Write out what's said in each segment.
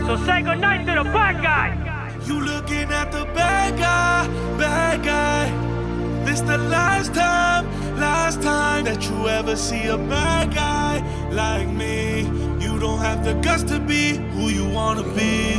So say goodnight to the bad guy. You looking at the bad guy. This the last time that you ever see a bad guy like me. You don't have the guts to be who you wanna be.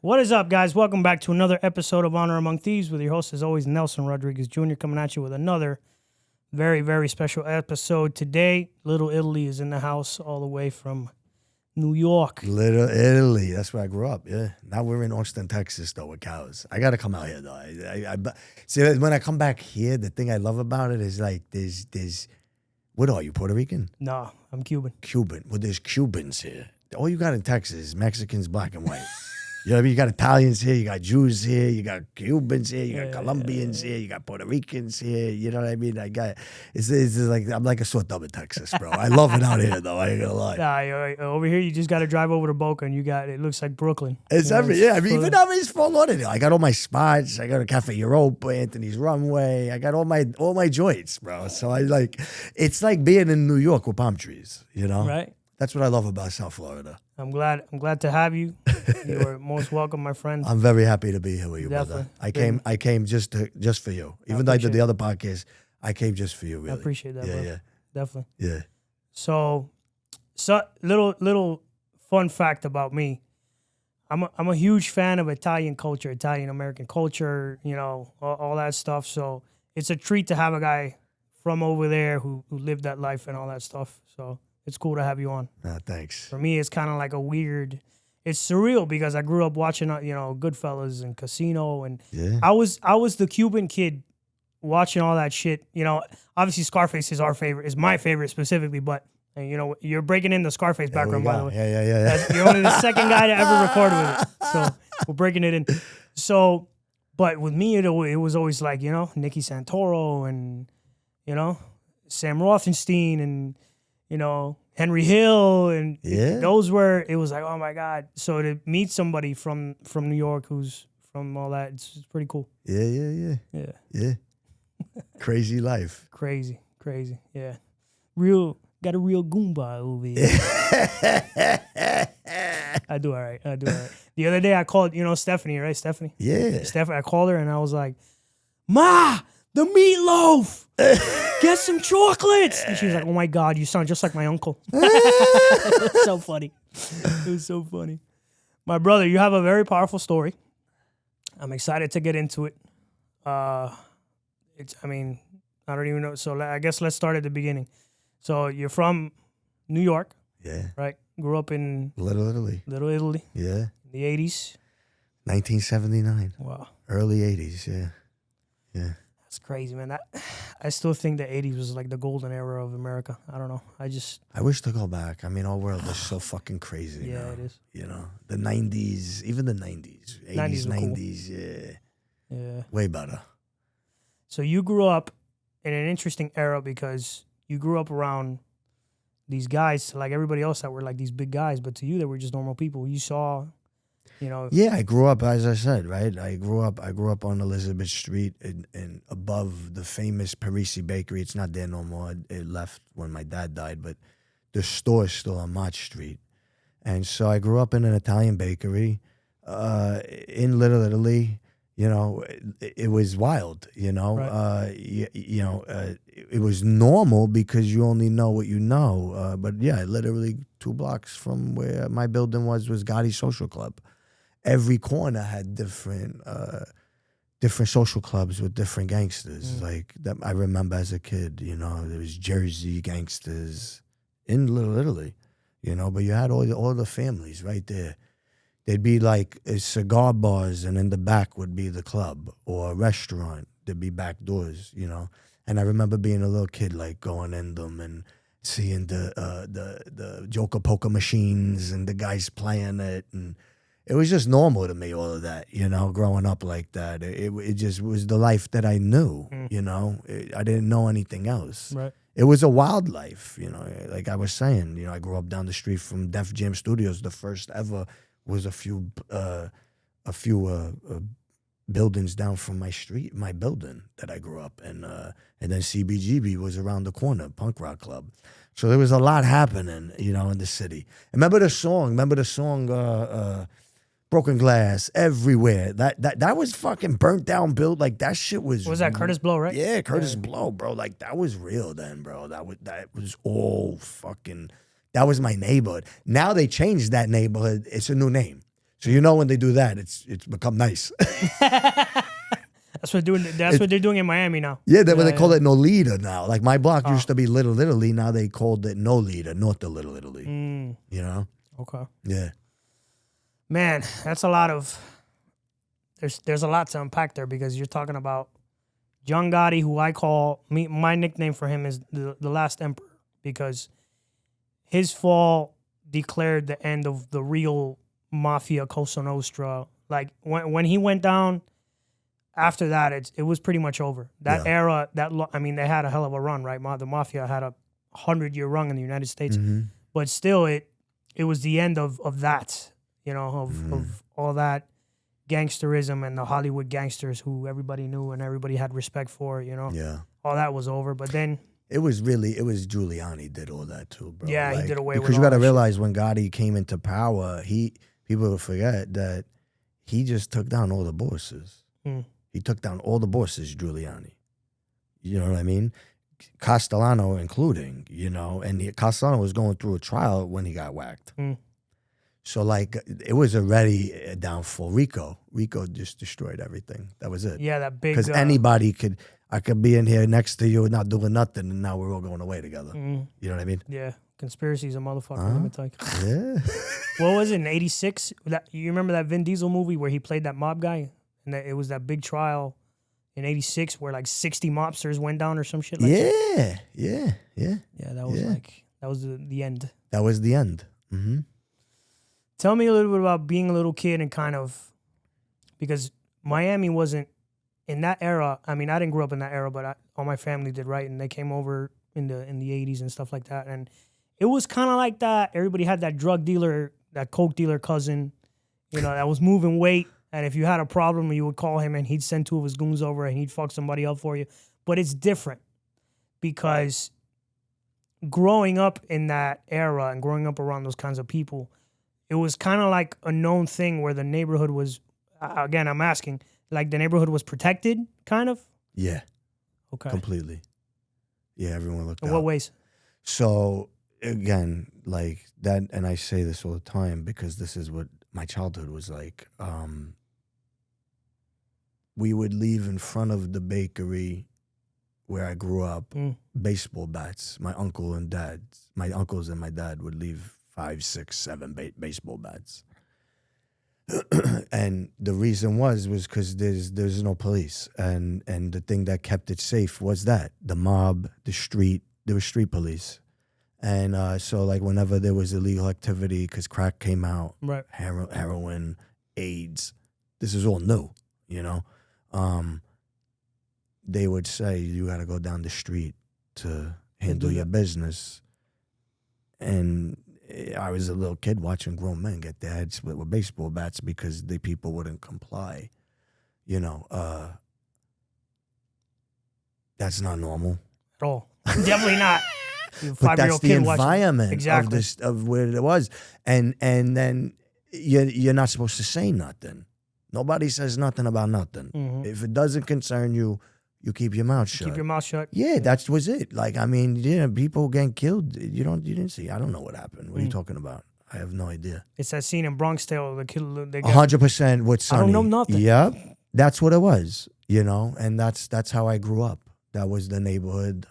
What is up, guys? Welcome back to another episode of Honor Among Thieves with your host, as always, Nelson Rodriguez Jr., coming at you with another very, very special episode. Today, Little Italy is in the house all the way from New York. Little Italy. That's where I grew up, yeah. Now we're in Austin, Texas, though, with cows. I got to come out here, though. See, when I come back here, the thing I love about it is, like, there's what are you, Puerto Rican? No, I'm Cuban. Cuban. Well, there's Cubans here. All you got in Texas is Mexicans, black and white. You know what I mean? You got Italians here, you got Jews here, you got Cubans here, you got Colombians here, you got Puerto Ricans here. You know what I mean? It's like I'm like a sort of in Texas, bro. I love it out here, though. I ain't gonna lie. Nah, over here you just got to drive over to Boca, and it looks like Brooklyn. It's it's full on it. I got all my spots. I got a Cafe Europa, Anthony's Runway. I got all my joints, bro. So it's like being in New York with palm trees. You know, right? That's what I love about South Florida. I'm glad to have you. You are most welcome, my friend. I'm very happy to be here with you, Definitely. brother. I came just for you. Even though I did the other podcast, I came just for you, really. I appreciate that, yeah, Definitely. Yeah. So little fun fact about me. I'm a huge fan of Italian culture, Italian American culture, you know, all that stuff. So it's a treat to have a guy from over there who lived that life and all that stuff. So it's cool to have you on. Thanks. For me, it's kind of like it's surreal because I grew up watching, Goodfellas and Casino, and I was the Cuban kid watching all that shit. You know, obviously Scarface is my favorite specifically, but you're breaking in the Scarface background, by the way. Yeah. You're only the second guy to ever record with it, so we're breaking it in. So, but with me, it was always like, Nicky Santoro and Sam Rothenstein and Henry Hill, and those were, it was like, oh my God. So to meet somebody from New York who's from all that, it's pretty cool. Yeah. Crazy life. Crazy. Yeah. Got a real Goomba over here. I do all right. The other day I called, Stephanie, right? Stephanie? Yeah. Stephanie, I called her and I was like, Ma, the meatloaf. Get some chocolates. And she was like, oh my God, you sound just like my uncle. It was so funny. It was so funny. My brother, you have a very powerful story. I'm excited to get into it. I don't even know. So I guess let's start at the beginning. So you're from New York. Yeah. Right? Grew up in Little Italy. In Yeah. the 80s. 1979. Wow. Early 80s, yeah. That's crazy, man. I still think the 80s was like the golden era of America. I don't know. I wish to go back. I mean, our world is so fucking crazy. Yeah, now. it is. The 90s, even the 90s. 80s, 90s, cool. Yeah. Way better. So you grew up in an interesting era because you grew up around these guys, like everybody else that were like these big guys, but to you, they were just normal people. You saw, Yeah, I grew up, as I said, right? I grew up on Elizabeth Street and above the famous Parisi bakery. It's not there no more. It left when my dad died, but the store's still on Mott Street. And so I grew up in an Italian bakery in Little Italy. It was wild, Right. It was normal because you only know what you know. But yeah, literally 2 blocks from where my building was Gotti's Social Club. Every corner had different social clubs with different gangsters. Like that, I remember as a kid, there was Jersey gangsters in Little Italy, but you had all the families right there. They'd be like cigar bars, and in the back would be the club or a restaurant. There'd be back doors, And I remember being a little kid, like going in them and seeing the Joker poker machines and the guys playing it, and it was just normal to me, all of that, growing up like that. It just was the life that I knew, I didn't know anything else. Right. It was a wild life, like I was saying, I grew up down the street from Def Jam Studios. The first ever was a few buildings down from my building that I grew up in. And then CBGB was around the corner, punk rock club. So there was a lot happening, in the city. Remember the song, Broken Glass everywhere. That was fucking burnt down built. Like that shit was. Was that Curtis Blow, right? Yeah, Curtis Blow, bro. Like that was real then, bro. That was all fucking. That was my neighborhood. Now they changed that neighborhood. It's a new name. So when they do that, it's become nice. That's what they're doing in Miami now. Yeah, they call it Nolita now. Like my block used to be Little Italy. Now they called it Nolita, North of Little Italy. Okay. Yeah. Man, that's a lot of. There's a lot to unpack there because you're talking about John Gotti, who I call my nickname for him is the Last Emperor because his fall declared the end of the real mafia, Cosa Nostra. Like when he went down. After that, it was pretty much over. That era, they had a hell of a run, right? The mafia had a 100-year run in the United States, but still, it was the end of that, of all that gangsterism and the Hollywood gangsters who everybody knew and everybody had respect for, Yeah. All that was over, but then it was Giuliani did all that too, bro. Yeah, he did away with because you all got to that realize when Gotti came into power, people will forget that he just took down all the bosses. He took down all the bosses, Giuliani. You know what I mean? Castellano including, and Castellano was going through a trial when he got whacked. So, like, it was already a downfall. Rico just destroyed everything. That was it. Yeah, that big... Because I could be in here next to you not doing nothing, and now we're all going away together. You know what I mean? Yeah, conspiracy's a motherfucker. Let me tell you. Yeah. What was it, in 86? You remember that Vin Diesel movie where he played that mob guy? And it was that big trial in 86 where like 60 mobsters went down or some shit like that. Yeah. Yeah, that was the end. That was the end. Mm-hmm. Tell me a little bit about being a little kid and kind of, because Miami wasn't in that era. I mean, I didn't grow up in that era, but all my family did, right? And they came over in the 80s and stuff like that. And it was kind of like that. Everybody had that drug dealer, that coke dealer cousin, that was moving weight. And if you had a problem, you would call him and he'd send 2 of his goons over and he'd fuck somebody up for you. But it's different because growing up in that era and growing up around those kinds of people, it was kind of like a known thing where the neighborhood was, again, I'm asking, like the neighborhood was protected, kind of? Yeah. Okay. Completely. Yeah, everyone looked out. In what ways? So, again, like that, and I say this all the time because this is what my childhood was like. We would leave in front of the bakery where I grew up, baseball bats. My uncles and my dad would leave 5, 6, 7 baseball bats. And the reason was because there's no police. And the thing that kept it safe was that. The mob, the street, there was street police. And so like whenever there was illegal activity, because crack came out, right, heroin, AIDS, this is all new, they would say, you got to go down the street to handle your business. And I was a little kid watching grown men get their heads split with baseball bats because the people wouldn't comply. That's not normal. At all. Definitely not. But that's the environment of where it was. And then you're not supposed to say nothing. Nobody says nothing about nothing. Mm-hmm. If it doesn't concern you, you keep your mouth shut. Keep your mouth shut. Yeah, that was it. Like, I mean, people getting killed. You didn't see. I don't know what happened. What are you talking about? I have no idea. It's that scene in Bronx Tale. The kid, 100% with Sonny. I don't know nothing. Yep, that's what it was. And that's how I grew up. That was the neighborhood.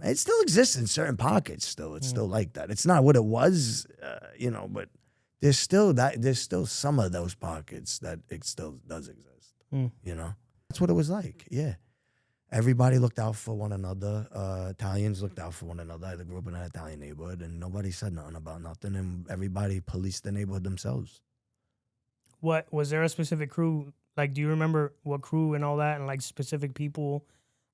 It still exists in certain pockets. Still, it's still like that. It's not what it was, but there's still some of those pockets that it still does exist. That's what it was like. Yeah. Everybody looked out for one another. Italians looked out for one another. I grew up in an Italian neighborhood, and nobody said nothing about nothing, and everybody policed the neighborhood themselves. What was there a specific crew? Like, do you remember what crew and all that, and like specific people?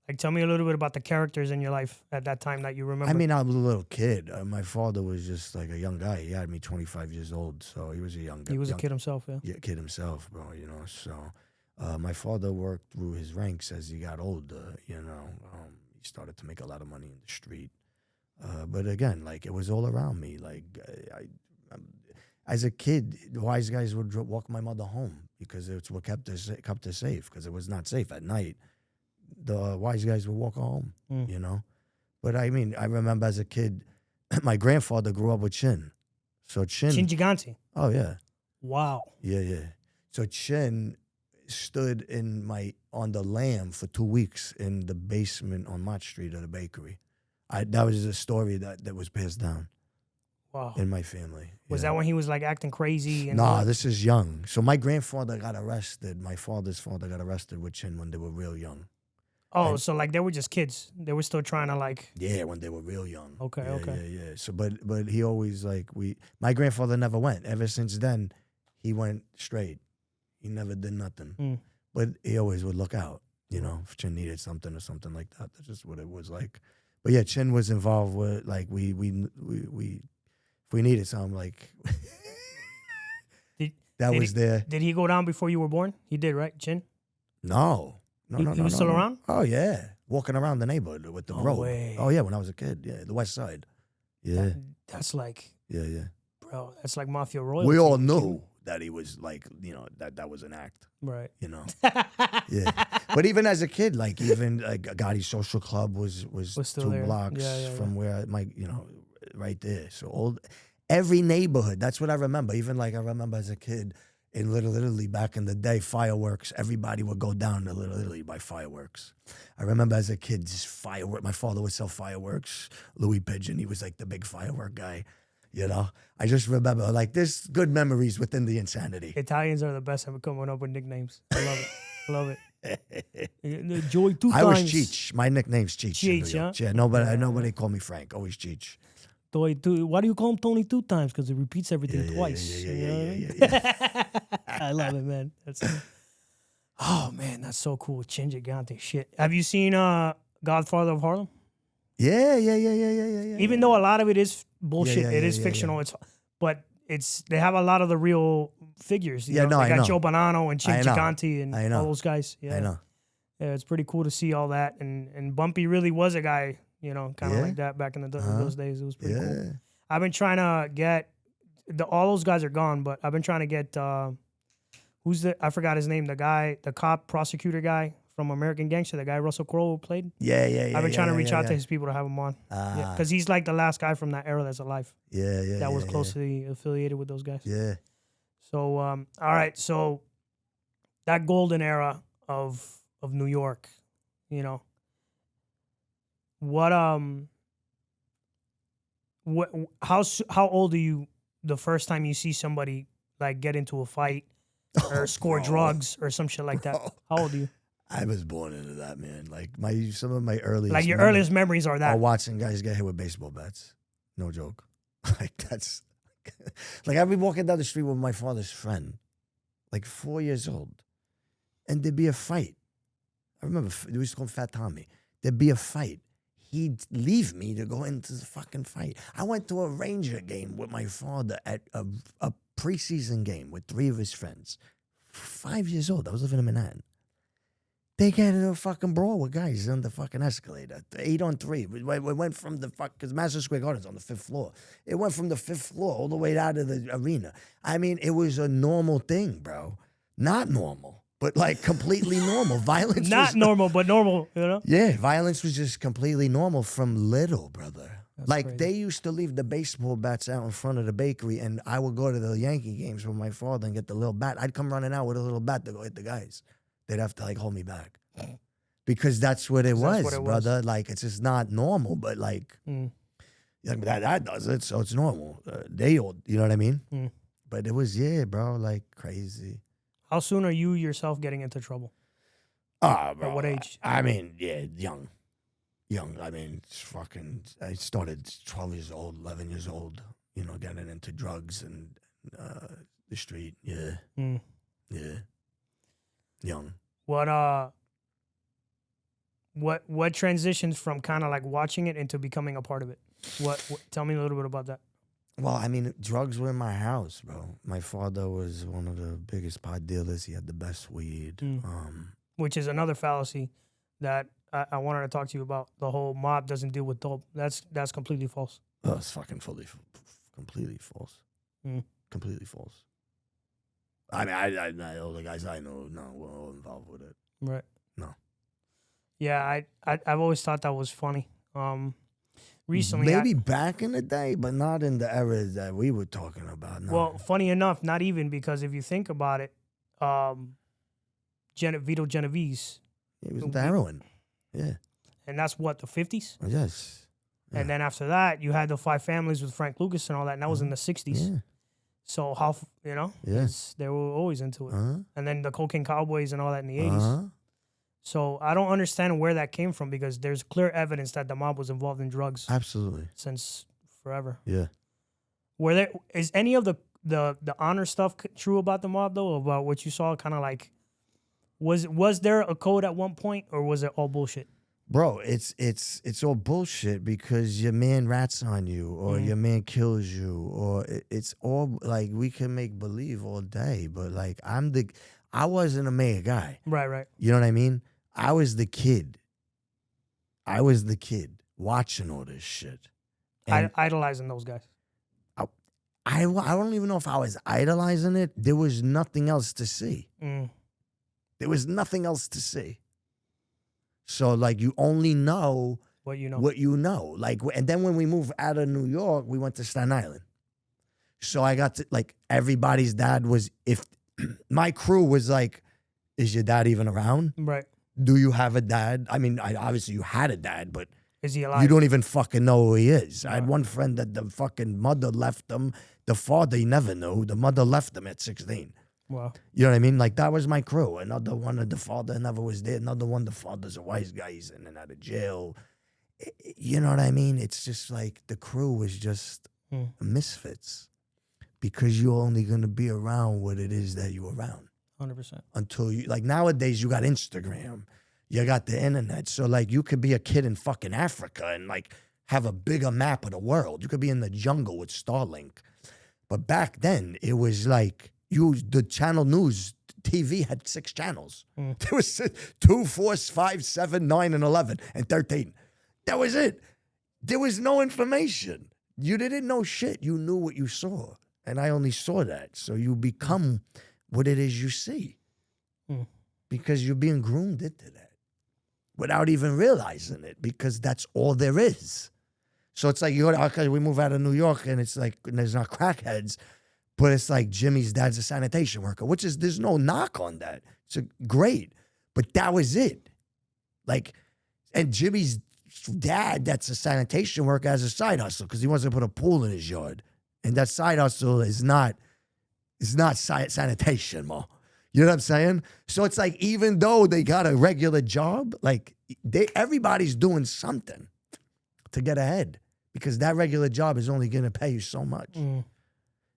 Like, tell me a little bit about the characters in your life at that time that you remember. I mean, I was a little kid. My father was just like a young guy. He had me 25 years old, so he was a young guy. He was a kid himself, yeah. Yeah, kid himself, bro. You know, so my father worked through his ranks as he got older. You know, he started to make a lot of money in the street. But again, like it was all around me. Like as a kid, the wise guys would walk my mother home because it's what kept her safe. Because it was not safe at night. The wise guys would walk her home, you know. But I mean, I remember as a kid, my grandfather grew up with Chin. So Chin Gigante. Oh yeah. Wow. Yeah. So Chin stood on the lam for 2 weeks in the basement on Mott Street of the bakery. That was a story that was passed down. Wow. In my family. Was that when he was like acting crazy? And nah, this is young. So my grandfather got arrested. My father's father got arrested with Chin when they were real young. Oh, so like they were just kids. They were still trying to like. Yeah, when they were real young. Okay. Yeah. So, but he always like my grandfather never went. Ever since then, he went straight. He never did nothing. But he always would look out. You know, if Chin needed something or something like that. That's just what it was like. But yeah, Chin was involved with like we if we needed something like was there. Did he go down before you were born? He did, right, Chin? No. He was still around? Oh, yeah. Walking around the neighborhood with the robe. Way. Oh, yeah, when I was a kid. Yeah, the West Side. Yeah. That's like... Yeah. Bro, that's like Mafia royalty. We all knew that he was like, you know, that was an act. Right. You know? Yeah. But even as a kid, like even Gotti's Social Club was 2 there. blocks from where you know, right there. So every neighborhood, that's what I remember. Even like I remember as a kid, in Little Italy back in the day, fireworks, everybody would go down to Little Italy buy fireworks. I remember as a kid, just fireworks. My father would sell fireworks. Louis Pigeon, he was like the big firework guy. You know? I just remember, like, there's good memories within the insanity. Italians are the best at coming up with nicknames. I love it. Joey 2 times. I was Cheech. My nickname's Cheech. Cheech, huh? Yeah, nobody called me Frank. Always Cheech. Why do you call him Tony 2 times? Because he repeats everything twice. Yeah. I love it, man. Oh, man, that's so cool. Chin Gigante. Shit. Have you seen Godfather of Harlem? Yeah. Even though a lot of it is bullshit, it is fictional. But they have a lot of the real figures. You know? They got Joe Bonanno and Chin Gigante and all those guys. Yeah. I know. Yeah, it's pretty cool to see all that. And Bumpy really was a guy, you know, kind of like that back in those days. It was pretty cool. I've been trying to get all those guys are gone, but I've been trying to get I forgot his name, the cop prosecutor guy from American Gangster, the guy Russell Crowe played. Yeah. I've been trying to reach out to his people to have him on. Because he's like the last guy from that era that's alive. Yeah. That was closely affiliated with those guys. Yeah. So, all right. So that golden era of New York, you know, how old are you the first time you see somebody like get into a fight or score drugs or some shit like that? How old are you? I was born into that, man. Like some of my earliest, like your earliest memories are that. Are watching guys get hit with baseball bats. No joke. Like that's like I'd be walking down the street with my father's friend, like 4 years old, and there'd be a fight. I remember we used to call him Fat Tommy. There'd be a fight. He'd leave me to go into the fucking fight. I went to a Ranger game with my father at a preseason game with 3 of his friends. 5 years old. I was living in Manhattan. They get into a fucking brawl with guys on the fucking escalator. 8-on-3. We went from the because Madison Square Garden's on the 5th floor. It went from the 5th floor all the way out of the arena. I mean, it was a normal thing, bro. Not normal, but like completely normal. Violence Not normal, but normal, you know? Yeah, violence was just completely normal from little, brother. That's like crazy. They used to leave the baseball bats out in front of the bakery, and I would go to the Yankee games with my father and get the little bat. I'd come running out with a little bat to go hit the guys. They'd have to like hold me back because that's what it was, brother. Like it's just not normal, but like that does it, so it's normal. You know what I mean? But it was bro, like crazy. How soon are you yourself getting into trouble? Bro. At what age? I mean, young. I mean, it's fucking. I started 12 years old, 11 years old. You know, getting into drugs and the street. Yeah. Yeah. Young. What transitions from kind of like watching it into becoming a part of it? What tell me a little bit about that. Well, I mean, drugs were in my house, bro. My father was one of the biggest pot dealers. He had the best weed. Which is another fallacy that I wanted to talk to you about. The whole mob doesn't deal with dope. That's completely false. Oh, it's fucking completely false. Completely false. I mean, I all the guys I know, no, we're all involved with it. Right. No. Yeah, I've always thought that was funny. Recently, maybe back in the day, but not in the era that we were talking about. No. Well, funny enough, not even, because if you think about it, Vito Genovese. He was into heroin. Yeah. And that's what, the 50s? Yes. Yeah. And then after that, you had the Five Families with Frank Lucas and all that, and that was in the 60s. Yeah. So how, you know, they were always into it. And then the Cocaine Cowboys and all that in the 80s. So I don't understand where that came from, because there's clear evidence that the mob was involved in drugs. Absolutely. Since forever. Yeah. Is any of the honor stuff true about the mob, though, about what you saw? Kind of like, was there a code at one point, or was it all bullshit? Bro, it's all bullshit, because your man rats on you, or your man kills you, or it's all like, we can make believe all day, but like I wasn't a mayor guy. Right. You know what I mean? I was the kid watching all this shit. Idolizing those guys. I don't even know if I was idolizing it. There was nothing else to see. There was nothing else to see. So, like, you only know what you know. Like, and then when we moved out of New York, we went to Staten Island. So I got to, like, everybody's dad was, if my crew was like, is your dad even around? Right. Do you have a dad? I mean, obviously you had a dad, but is he alive? You don't even fucking know who he is. Right. I had one friend that the fucking mother left him. The father he never knew. The mother left him at 16. Wow. You know what I mean? Like, that was my crew. Another one, the father never was there. Another one, the father's a wise guy. He's in and out of jail. You know what I mean? It's just like the crew was just misfits, because you're only going to be around what it is that you're around. 100%. Until you, like, nowadays you got Instagram. You got the internet. So, like, you could be a kid in fucking Africa and, like, have a bigger map of the world. You could be in the jungle with Starlink. But back then, it was like, the channel news TV had 6 channels. There was 2, 4, 5, 7, 9, and 11, and 13. That was it. There was no information. You didn't know shit. You knew what you saw. And I only saw that. So you become what it is you see. Because you're being groomed into that without even realizing it, because that's all there is. So it's like, we move out of New York, and it's like, and there's not crackheads, but it's like Jimmy's dad's a sanitation worker, which is, there's no knock on that. It's great. But that was it. Like, and Jimmy's dad, that's a sanitation worker, has a side hustle because he wants to put a pool in his yard. And that side hustle is not sanitation, Mo. You know what I'm saying? So it's like, even though they got a regular job, like, everybody's doing something to get ahead, because that regular job is only going to pay you so much.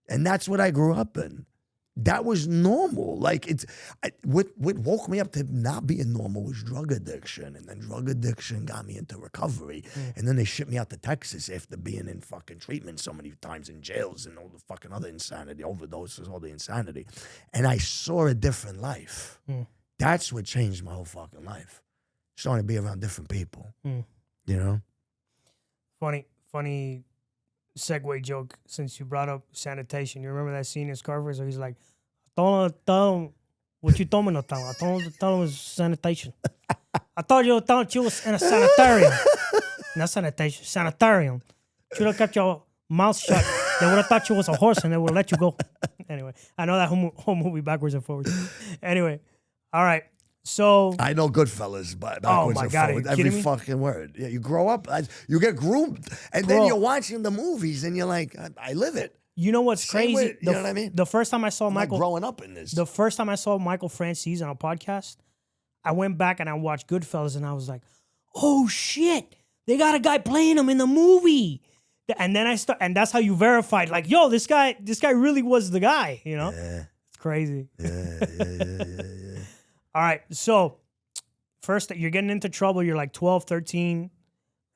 And that's what I grew up in. That was normal. Like, what woke me up to not being normal was drug addiction. And then drug addiction got me into recovery. And then they shipped me out to Texas after being in fucking treatment so many times, in jails and all the fucking other insanity, overdoses, all the insanity. And I saw a different life. That's what changed my whole fucking life. Starting to be around different people. You know? Funny segue joke, since you brought up sanitation. You remember that scene in Scarface where he's like, tell him what you told me no time. I told him to tell him it was sanitation. I thought you was in a sanitarium. Not sanitation, sanitarium. Should have kept your mouth shut. They would have thought you was a horse and they would have let you go. Anyway, I know that whole movie backwards and forwards. Anyway, all right. So I know Goodfellas, but backwards and forwards, every fucking word. Yeah, you grow up, you get groomed, and then you're watching the movies, and you're like, I live it. You know what's crazy? You know what I mean? The first time I saw Michael, growing up in this. The first time I saw Michael Francis on a podcast, I went back and I watched Goodfellas, and I was like, oh shit, they got a guy playing him in the movie. And then and that's how you verified, like, yo, this guy really was the guy, you know? Yeah. It's crazy. Yeah. All right. So first, you're getting into trouble. You're like 12, 13.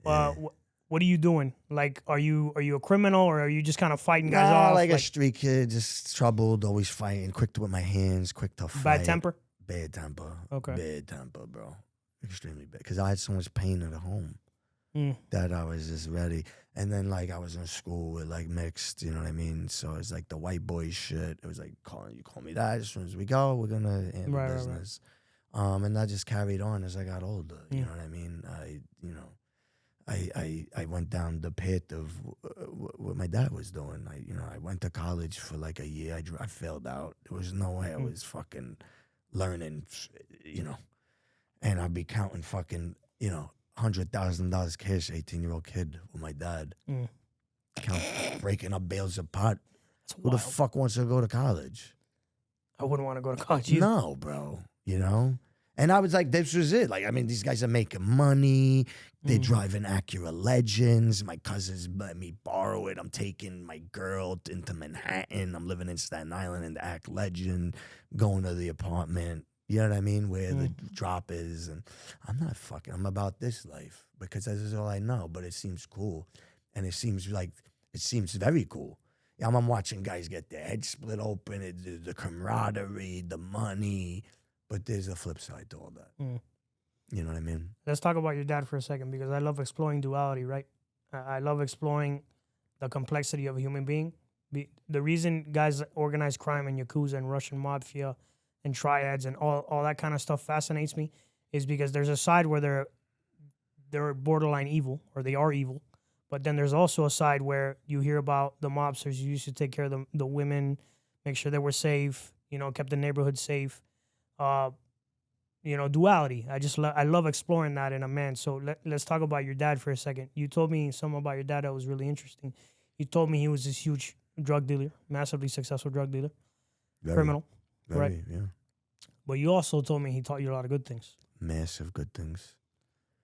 What are you doing? Like, are you a criminal, or are you just kind of fighting guys off? Like a street kid, just troubled, always fighting, quick with my hands, quick to fight. Bad temper? Bad temper. Okay. Bad temper, bro. Extremely bad. Because I had so much pain at home that I was just ready. And then, like, I was in school with, like, mixed, you know what I mean? So it's like the white boy shit. It was like, you call me that. As soon as we go, we're going to handle business. Right. And that just carried on as I got older. You know what I mean? I went down the pit of what my dad was doing. I went to college for like a year. I failed out. There was no way I was fucking learning, and I'd be counting fucking, $100,000 cash, 18-year-old kid with my dad. Breaking up bales of pot. Who the fuck wants to go to college? I wouldn't want to go to college either. No, bro. And I was like, this was it. Like, I mean, these guys are making money. They're driving Acura Legends. My cousins let me borrow it. I'm taking my girl into Manhattan. I'm living in Staten Island in the Act Legend, going to the apartment, you know what I mean, where the drop is. And I'm about this life because this is all I know, but it seems cool. And it seems very cool. I'm watching guys get their heads split open, the camaraderie, the money. But there's a flip side to all that. You know what I mean? Let's talk about your dad for a second, because I love exploring duality, right? I love exploring the complexity of a human being. The reason guys organize crime and Yakuza and Russian mafia and triads and all that kind of stuff fascinates me is because there's a side where they're borderline evil, or they are evil. But then there's also a side where you hear about the mobsters who used to take care of the women, make sure they were safe, kept the neighborhood safe. Duality. I love exploring that in a man. So let's talk about your dad for a second. You told me something about your dad that was really interesting. You told me he was this huge drug dealer, massively successful drug dealer, criminal, right? Yeah. But you also told me he taught you a lot of good things. Massive good things.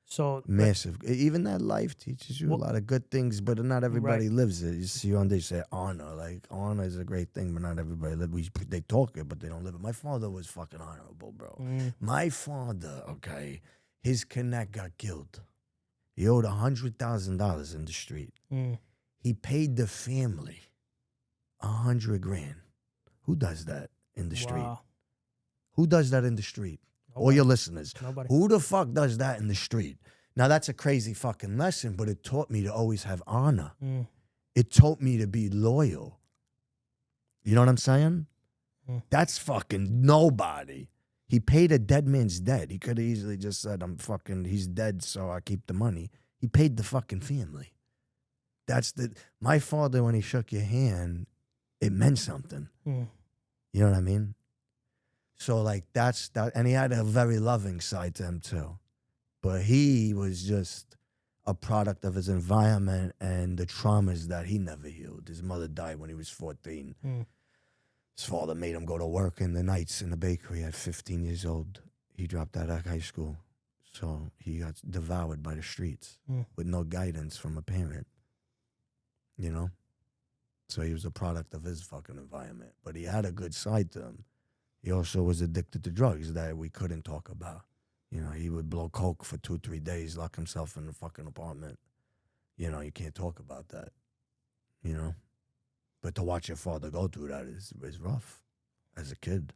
So massive. Even that life teaches you a lot of good things, but not everybody lives it. You see, they say honor. Like, honor is a great thing, but not everybody lives it. They talk it, but they don't live it. My father was fucking honorable, bro. My father, okay, his connect got killed. He owed $100,000 in the street. He paid the family $100,000. Who does that in the street? Who does that in the street? All your listeners. Nobody. Who the fuck does that in the street? Now, that's a crazy fucking lesson, but it taught me to always have honor. It taught me to be loyal. You know what I'm saying? That's fucking nobody. He paid a dead man's debt. He could have easily just said, he's dead, so I keep the money. He paid the fucking family. My father, when he shook your hand, it meant something. You know what I mean? So, like, that's that. And he had a very loving side to him, too. But he was just a product of his environment and the traumas that he never healed. His mother died when he was 14. His father made him go to work in the nights in the bakery at 15 years old. He dropped out of high school. So he got devoured by the streets with no guidance from a parent. So he was a product of his fucking environment. But he had a good side to him. He also was addicted to drugs that we couldn't talk about. He would blow coke for 2-3 days, lock himself in a fucking apartment. You can't talk about that. But to watch your father go through that is rough as a kid.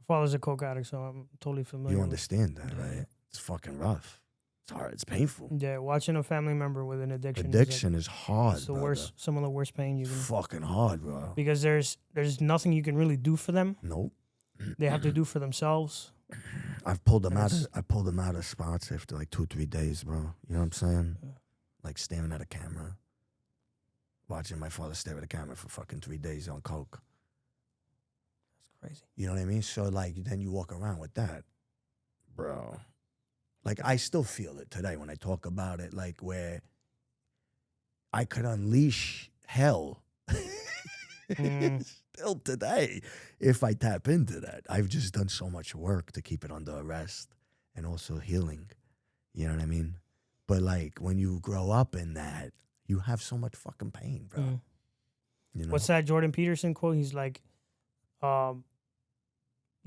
My father's a coke addict, so I'm totally familiar. You understand that, right? It's fucking rough. It's hard. It's painful. Yeah, watching a family member with an addiction. Is hard. It's the worst. Some of the worst pain you can. Fucking hard, bro. Because there's nothing you can really do for them. Nope. They have to do for themselves. I've pulled them out. I pulled them out of spots after like 2-3 days, bro. You know what I'm saying? Like staring at a camera, watching my father stare at a camera for fucking 3 days on coke. That's crazy. You know what I mean? So like, then you walk around with that, bro. Like, I still feel it today when I talk about it. Like, where I could unleash hell. Still today, if I tap into that. I've just done so much work to keep it under arrest and also healing. You know what I mean? But like, when you grow up in that, you have so much fucking pain, bro. What's that Jordan Peterson quote? He's like,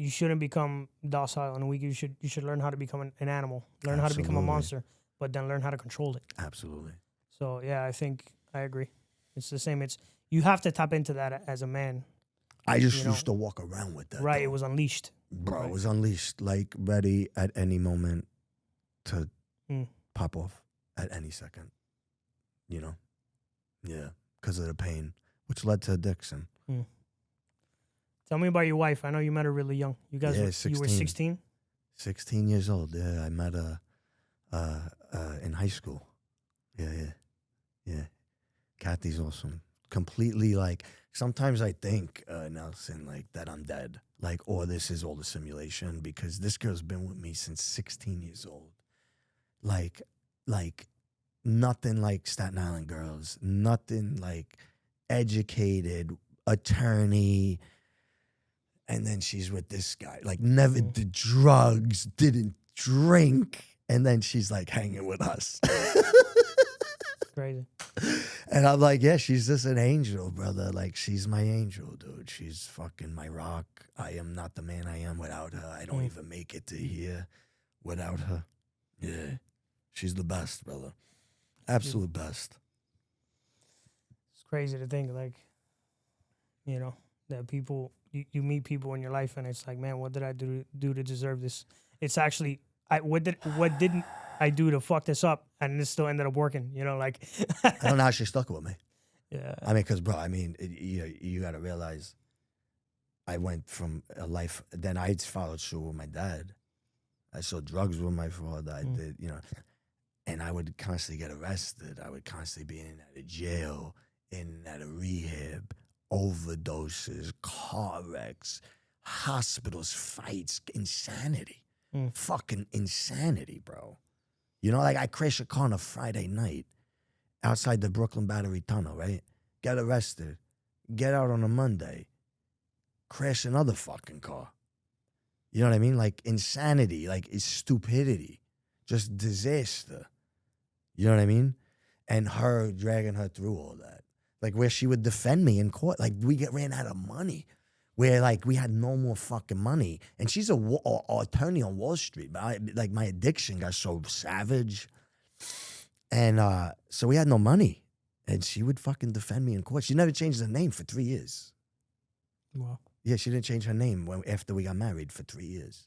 you shouldn't become docile and weak. You should learn how to become an animal, learn how to become a monster, but then learn how to control it. Absolutely. So yeah, I think I agree. It's the same. You have to tap into that as a man. I just used to walk around with that. Right, though. it was unleashed. Bro, right. It was unleashed, like ready at any moment to pop off at any second. You know? Yeah, because of the pain, which led to addiction. Tell me about your wife. I know you met her really young. You guys, you were 16? 16 years old, yeah. I met her in high school. Yeah. Kathy's awesome. Completely, like, sometimes I think, Nelson, like, that I'm dead. Like, or this is all a simulation, because this girl's been with me since 16 years old. Like, nothing like Staten Island girls. Nothing like educated, attorney. And then she's with this guy. Like, never did drugs, didn't drink. And then she's, like, hanging with us. Crazy. And I'm like, yeah, she's just an angel, brother. Like, she's my angel, dude. She's fucking my rock. I am not the man I am without her. I don't even make it to here without her. Yeah. She's the best, brother. Absolute best. It's crazy to think, like, you know, that people, you meet people in your life and it's like, man, what did I do to deserve this? It's actually, what didn't I do to fuck this up? And this still ended up working, you know, like. I don't know how she stuck with me. Yeah. I mean, because, bro, I mean, you got to realize I went from a life, then I followed suit with my dad. I sold drugs with my father. I did, you know, and I would constantly get arrested. I would constantly be in and out of jail, in and out of rehab, overdoses, car wrecks, hospitals, fights, insanity. Fucking insanity, bro. You know, like, I crashed a car on a Friday night outside the Brooklyn Battery Tunnel, right? Get arrested. Get out on a Monday. Crash another fucking car. You know what I mean? Like, insanity. Like, it's stupidity. Just disaster. You know what I mean? And her dragging her through all that. Like, where she would defend me in court. Like, we ran out of money. Where, like, we had no more fucking money. And she's a attorney on Wall Street. But, my addiction got so savage. And so we had no money. And she would fucking defend me in court. She never changed her name for 3 years. Wow. Yeah, she didn't change her name after we got married for 3 years.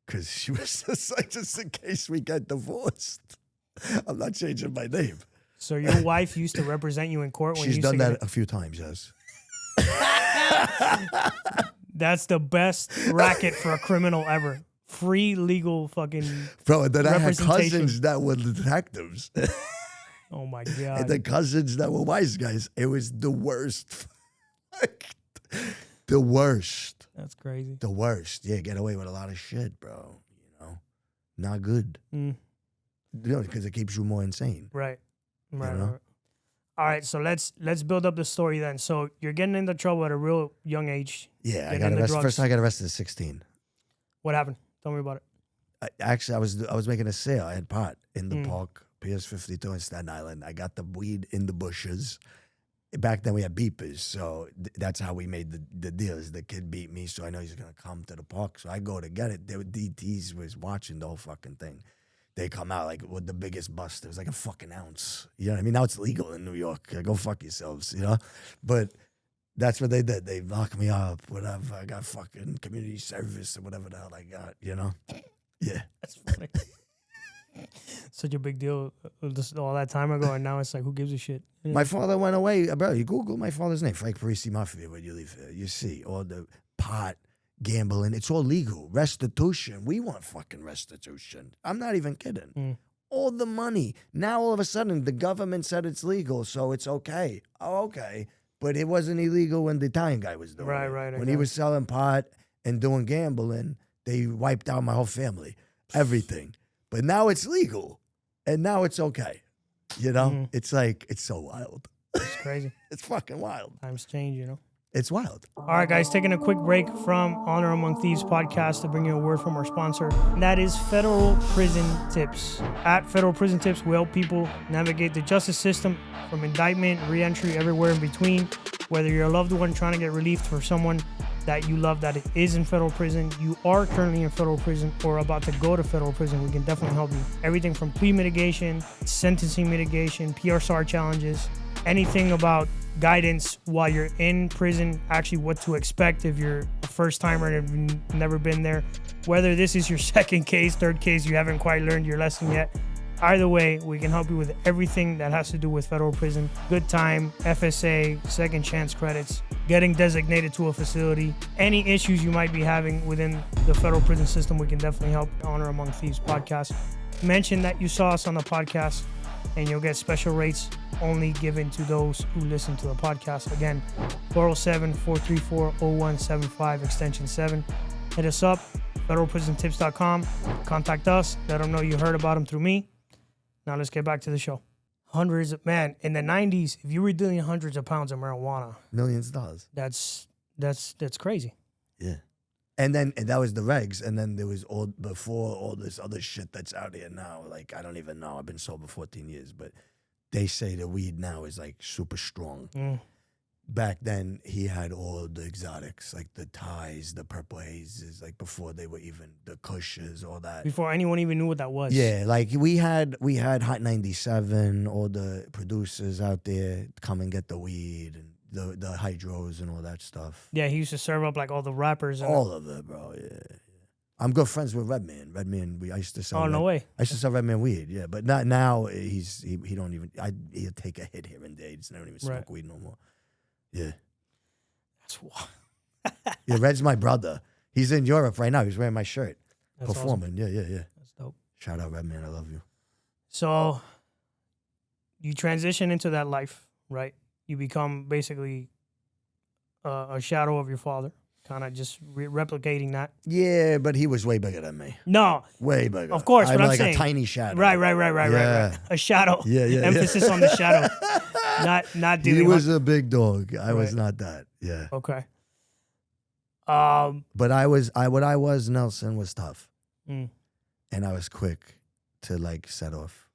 Because she was just like, just in case we get divorced, I'm not changing my name. So your wife used to represent you in court when She's you done that a few times, yes. That's the best racket for a criminal ever. Free legal fucking Bro, and then I had representation. cousins that were detectives. Oh my God. And then cousins that were wise guys. It was the worst. The worst. That's crazy. The worst. Yeah, get away with a lot of shit, bro. You know? Not good. You know, because it keeps you more insane. Right. Right. You know? Right. All right, so let's build up the story then. So you're getting into trouble at a real young age. Yeah, I Getting got into arrested. drugs. First time I got arrested at 16. What happened? Tell me about it. Actually, I was making a sale. I had pot in the park, PS 52 in Staten Island. I got the weed in the bushes. Back then we had beepers, so that's how we made the deals. The kid beat me, so I know he's gonna come to the park. So I go to get it. DTs was watching the whole fucking thing. They come out like with the biggest bust. It was like a fucking ounce. You know what I mean? Now it's legal in New York. Go fuck yourselves, you know? But that's what they did. They locked me up, whatever. I got fucking community service or whatever the hell I got, you know? Yeah. That's funny. Such a big deal all that time ago, and now it's like, who gives a shit? You know? My father went away. Bro, you Google my father's name, Frank Parisi Mafia, when you leave here. You see all the pot, gambling. It's all legal. Restitution. We want fucking restitution. I'm not even kidding. All the money. Now, all of a sudden, the government said it's legal, so it's okay. Oh, okay. But it wasn't illegal when the Italian guy was doing it. Right. When he was selling pot and doing gambling, they wiped out my whole family. Everything. But now it's legal. And now it's okay. You know? It's like, it's so wild. It's crazy. It's fucking wild. Times change, you know? It's wild. All right, guys, taking a quick break from Honor Among Thieves podcast to bring you a word from our sponsor, and that is Federal Prison Tips. At Federal Prison Tips, we help people navigate the justice system from indictment, re-entry, everywhere in between. Whether you're a loved one trying to get relief for someone that you love that it is in federal prison, you are currently in federal prison or about to go to federal prison, we can definitely help you. Everything from plea mitigation, sentencing mitigation, PRSAR challenges, anything about guidance while you're in prison, actually what to expect if you're a first timer and have never been there. Whether this is your second case, third case, you haven't quite learned your lesson yet. Either way, we can help you with everything that has to do with federal prison. Good time, FSA, second chance credits, getting designated to a facility. Any issues you might be having within the federal prison system, we can definitely help. Honor Among Thieves Podcast. Mention that you saw us on the podcast and you'll get special rates only given to those who listen to the podcast. Again, 407-434-0175, extension 7. Hit us up, federalprisontips.com. Contact us. Let them know you heard about them through me. Now let's get back to the show. Hundreds of, man, in the 90s, if you were dealing hundreds of pounds of marijuana. Millions of dollars. That's crazy. Yeah. And that was the regs. And then there was before all this other shit that's out here now. Like, I don't even know. I've been sober 14 years, but they say the weed now is like super strong. Back then, he had all the exotics, like the Thais, the purple hazes, like before they were even the Kushes, all that. Before anyone even knew what that was. Yeah, like we had Hot 97, all the producers out there come and get the weed and the hydros and all that stuff. Yeah, he used to serve up like all the rappers. And all of it, bro. Yeah. I'm good friends with Redman. I used to sell. Oh, no way. I used to sell Redman weed. Yeah, but not now. He don't even. He'll take a hit here and there. He doesn't even smoke weed no more. Yeah. That's wild. Yeah, Red's my brother. He's in Europe right now. He's wearing my shirt. That's performing. Awesome. Yeah. That's dope. Shout out Redman. I love you. So you transition into that life, right? You become basically a shadow of your father, kind of just replicating that. Yeah, but he was way bigger than me. No. Way bigger. Of course, but I'm like saying. A tiny shadow. Right. A shadow. Yeah. Emphasis on the shadow. Not dealing He was a big dog. I was not that. Yeah. Okay. But what I was, Nelson, was tough. And I was quick to like set off.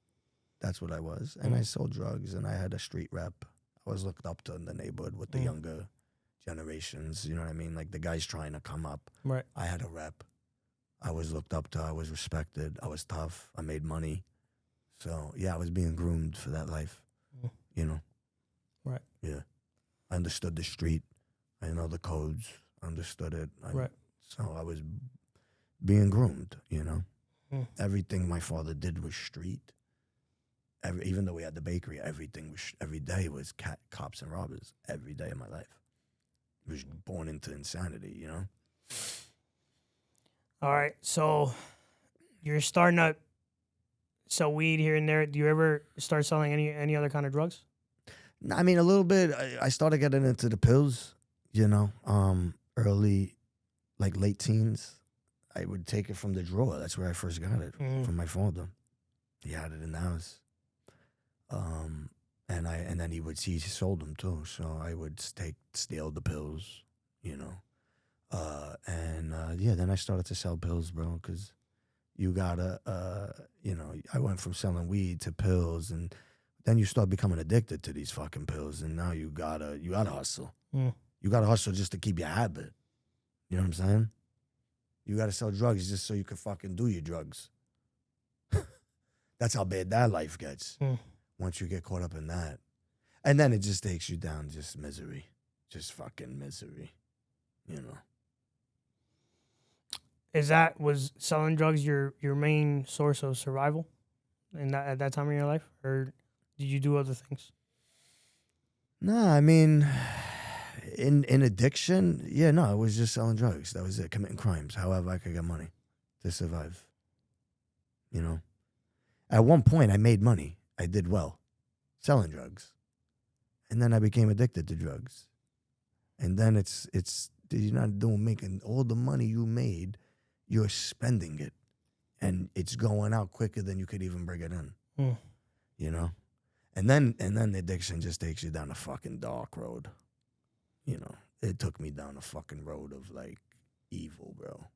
That's what I was. And I sold drugs and I had a street rep. I was looked up to in the neighborhood with the younger generations. You know what I mean? Like the guys trying to come up. Right. I had a rep. I was looked up to. I was respected. I was tough. I made money. So, yeah, I was being groomed for that life. You know? Right. Yeah. I understood the street. I know the codes. Understood it. Right. So I was being groomed, you know? Everything my father did was street. Even though we had the bakery, every day was cops and robbers. Every day of my life. I was born into insanity, you know? All right. So you're starting to sell weed here and there. Do you ever start selling any other kind of drugs? I mean, a little bit. I started getting into the pills, you know, early, like late teens. I would take it from the drawer. That's where I first got it, from my father. He had it in the house. And then he sold them too. So I would steal the pills, you know. Then I started to sell pills, bro, because you gotta, I went from selling weed to pills, and then you start becoming addicted to these fucking pills, and now you gotta hustle. You gotta hustle just to keep your habit. You know what I'm saying? You gotta sell drugs just so you can fucking do your drugs. That's how bad that life gets. Once you get caught up in that. And then it just takes you down, just misery. Just fucking misery. You know. Was selling drugs your main source of survival at that time in your life? Or did you do other things? No, I mean, in addiction, it was just selling drugs. That was it, committing crimes, however I could get money to survive. You know? At one point, I made money. I did well selling drugs. And then I became addicted to drugs. And then it's you're not making all the money you made, you're spending it. And it's going out quicker than you could even bring it in. You know? And then the addiction just takes you down a fucking dark road. You know? It took me down a fucking road of like evil, bro.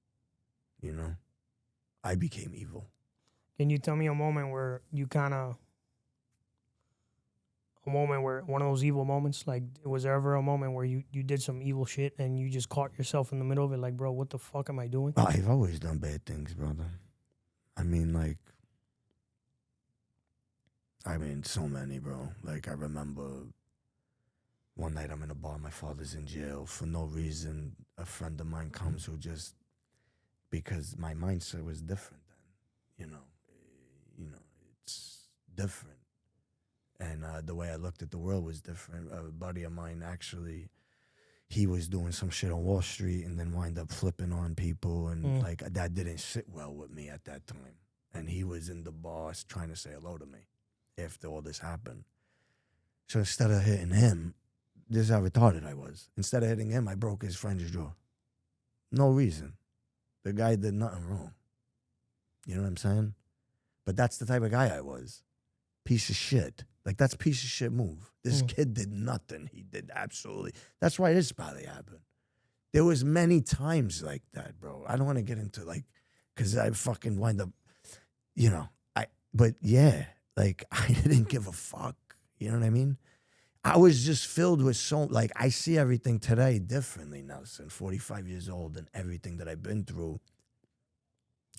You know? I became evil. Can you tell me a moment where you kind of, a moment where one of those evil moments? Like, was there ever a moment where you did some evil shit and you just caught yourself in the middle of it? Like, bro, what the fuck am I doing? I've always done bad things, brother. I mean, so many, bro. Like, I remember one night I'm in a bar, my father's in jail. For no reason, a friend of mine comes who just, because my mindset was different then, it's different. And the way I looked at the world was different. A buddy of mine, actually, he was doing some shit on Wall Street and then wind up flipping on people. And like, that didn't sit well with me at that time. And he was in the bar trying to say hello to me after all this happened. So instead of hitting him, this is how retarded I was. Instead of hitting him, I broke his friend's jaw. No reason. The guy did nothing wrong. You know what I'm saying? But that's the type of guy I was. Piece of shit. Like, that's a piece of shit move. This kid did nothing. He did absolutely. That's why this probably happened. There was many times like that, bro. I don't want to get into, like, because I fucking wind up, but yeah, like, I didn't give a fuck. You know what I mean? I was just filled with I see everything today differently now, since 45 years old, and everything that I've been through,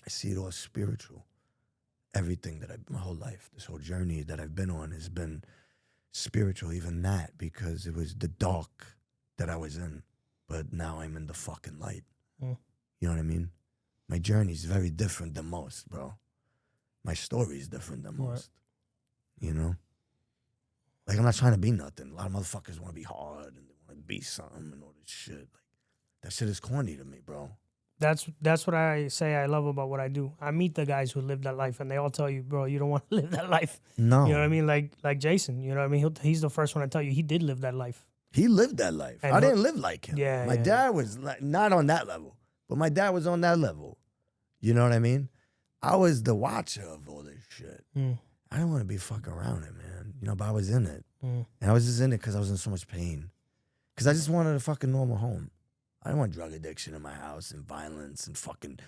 I see it all spiritual. Everything that my whole life, this whole journey that I've been on has been spiritual, even that, because it was the dark that I was in, but now I'm in the fucking light. You know what I mean? My journey is very different than most, bro. My story is different than most. You know? Like, I'm not trying to be nothing. A lot of motherfuckers want to be hard and they want to be something and all this shit. Like, that shit is corny to me, bro. That's what I say I love about what I do. I meet the guys who live that life, and they all tell you, bro, you don't want to live that life. No. You know what I mean? Like Jason, you know what I mean? He's the first one to tell you he did live that life. He lived that life. And I didn't live like him. Yeah, my dad was not on that level, but my dad was on that level. You know what I mean? I was the watcher of all this shit. I didn't want to be fucking around it, man. But I was in it. And I was just in it because I was in so much pain. Because I just wanted a fucking normal home. I didn't want drug addiction in my house and violence and fucking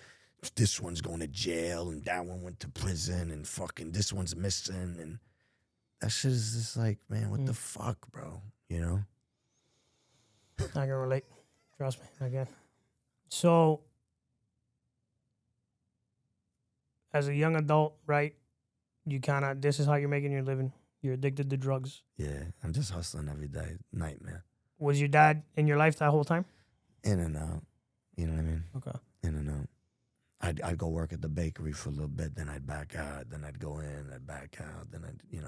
this one's going to jail and that one went to prison and fucking this one's missing. And that shit is just like, man, what the fuck, bro? You know? I can relate. Trust me, I can. So, as a young adult, right, you kind of, this is how you're making your living. You're addicted to drugs. Yeah, I'm just hustling every day. Nightmare. Was your dad in your life that whole time? In and out. You know what I mean? Okay. In and out. I'd go work at the bakery for a little bit, then I'd back out, then I'd go in, I'd back out, then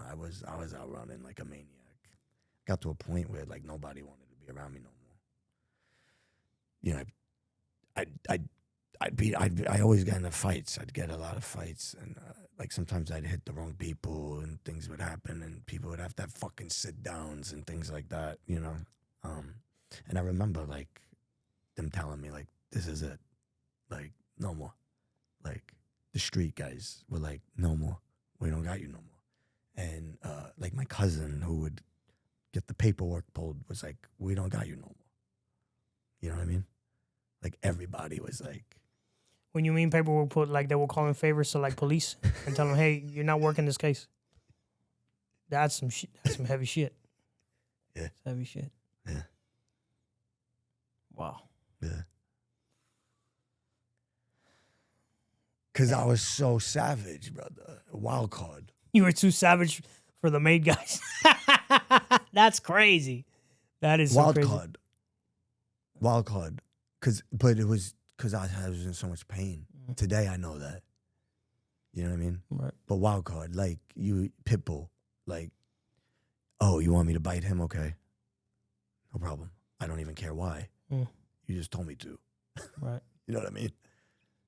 I was out running like a maniac. Got to a point where like nobody wanted to be around me no more. I always got into fights. I'd get a lot of fights, and like sometimes I'd hit the wrong people, and things would happen, and people would have to have fucking sit downs and things like that, And I remember like them telling me like, "This is it, like no more." Like the street guys were like, "No more. We don't got you no more." And like my cousin who would get the paperwork pulled was like, "We don't got you no more." You know what I mean? Like everybody was like. When you mean paperwork put, like they will call in favors to like police and tell them, "Hey, you're not working this case." That's some shit. That's some heavy shit. Yeah. That's heavy shit. Yeah. Wow. Yeah. Because I was so savage, brother. A wild card. You were too savage for the maid guys. That's crazy. That is wild so crazy. card. Wild card. But it was because I was in so much pain. Today I know that. You know what I mean? Right. But wild card, like you, Pitbull, like, oh, you want me to bite him? Okay. No problem. I don't even care why. You just told me to. Right. You know what I mean?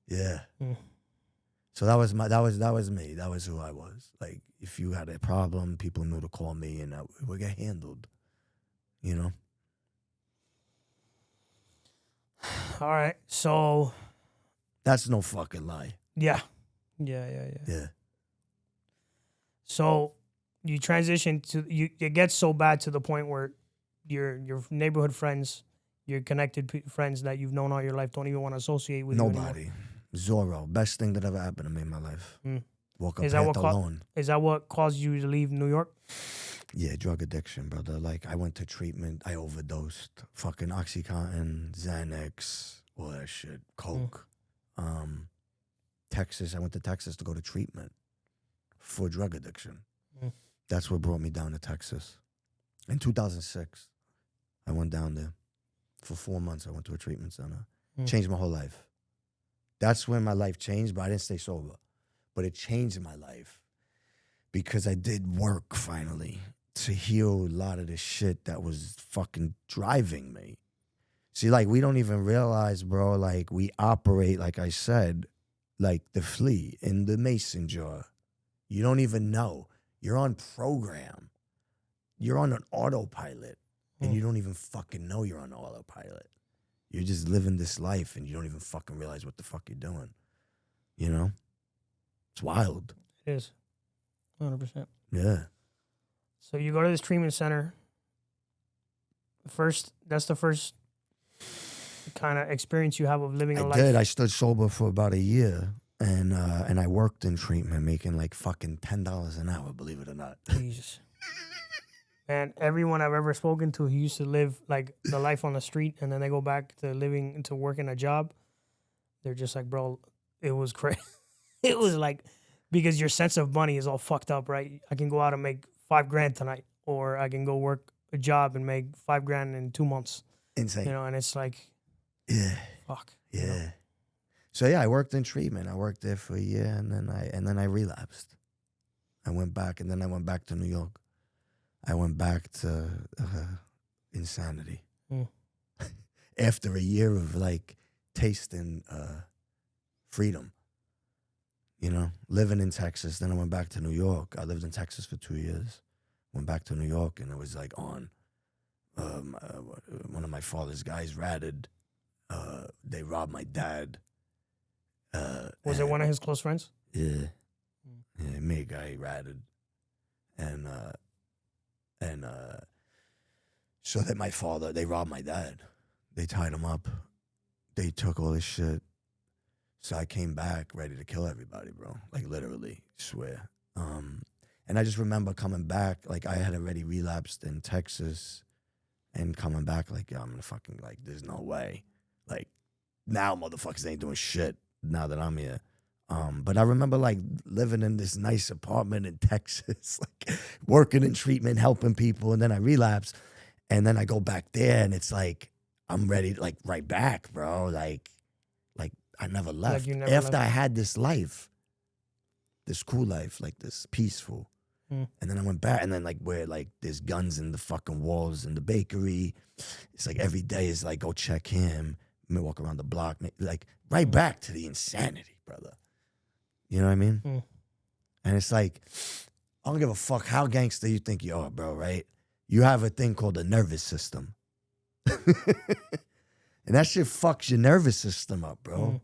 Yeah. So that was me. That was who I was. Like, if you had a problem, people knew to call me, and it would get handled. You know. All right. So. That's no fucking lie. Yeah. So you transition to it gets so bad to the point where your neighborhood friends, your connected friends that you've known all your life don't even want to associate with you Nobody. anymore. Zorro. Best thing that ever happened to me in my life. Walk up Is that path alone. Is that what caused you to leave New York? Yeah, drug addiction, brother. Like, I went to treatment. I overdosed. Fucking Oxycontin, Xanax, all that shit. Coke. Texas. I went to Texas to go to treatment for drug addiction. That's what brought me down to Texas. In 2006, I went down there. For 4 months, I went to a treatment center. Changed my whole life. That's when my life changed, but I didn't stay sober. But it changed my life because I did work finally to heal a lot of the shit that was fucking driving me. See, like, we don't even realize, bro, like, we operate, like I said, like the flea in the mason jar. You don't even know. You're on program. You're on an autopilot, and you don't even fucking know you're on autopilot. You're just living this life, and you don't even fucking realize what the fuck you're doing. You know? It's wild. It is. 100%. Yeah. So you go to this treatment center. That's the first kind of experience you have of living a life. I did. I stood sober for about a year, and I worked in treatment, making like fucking $10 an hour, believe it or not. Jesus. Man, everyone I've ever spoken to who used to live like the life on the street and then they go back to working a job, they're just like, bro, it was crazy. It was like, because your sense of money is all fucked up, right? I can go out and make $5,000 tonight, or I can go work a job and make $5,000 in 2 months. Insane. You know, and it's like, yeah, fuck. yeah. You know? So yeah, I worked in treatment. I worked there for a year, and then I relapsed. I went back, and then I went back to New York. I went back to insanity. After a year of like tasting freedom, you know, living in Texas. Then I went back to New York. I lived in Texas for 2 years. Went back to New York, and it was like on. One of my father's guys ratted. They robbed my dad. Was it one of his close friends? Yeah. Yeah, me guy ratted. And so that my father, they robbed my dad. They tied him up. They took all his shit. So I came back ready to kill everybody, bro. Like, literally, swear. And I just remember coming back, like, I had already relapsed in Texas, and coming back, like, yo, I'm gonna fucking, like, there's no way. Like, now motherfuckers ain't doing shit now that I'm here. But I remember, like, living in this nice apartment in Texas, like, working in treatment, helping people, and then I relapse, and then I go back there, and it's like, I'm ready, like, right back, bro. Like I never left. Like After I had this life, this cool life, like, this peaceful, and then I went back, and then, like, where, like, there's guns in the fucking walls in the bakery. It's like every day is like, go check him, walk around the block, like, right back to the insanity, brother. You know what I mean? And it's like, I don't give a fuck how gangster you think you are, bro, right? You have a thing called the nervous system. And that shit fucks your nervous system up, bro.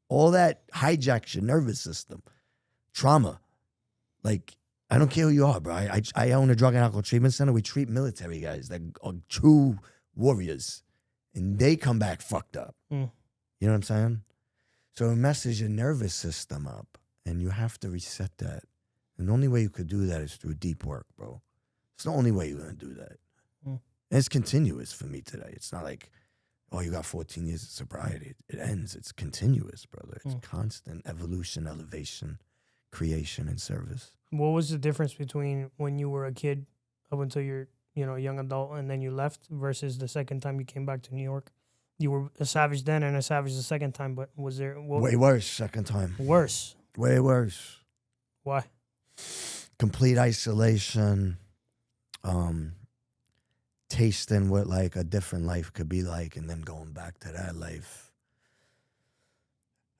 All that hijacks your nervous system. Trauma. Like, I don't care who you are, bro. I own a drug and alcohol treatment center. We treat military guys that are true warriors. And they come back fucked up. You know what I'm saying? So it messes your nervous system up. And you have to reset that. And the only way you could do that is through deep work, bro. It's the only way you're going to do that. And it's continuous for me today. It's not like, oh, you got 14 years of sobriety. It ends. It's continuous, brother. It's constant evolution, elevation, creation, and service. What was the difference between when you were a kid up until you're, a young adult and then you left versus the second time you came back to New York? You were a savage then and a savage the second time, but was there... Way worse second time. Worse? Way worse. Why? Complete isolation, tasting what, like, a different life could be like, and then going back to that life.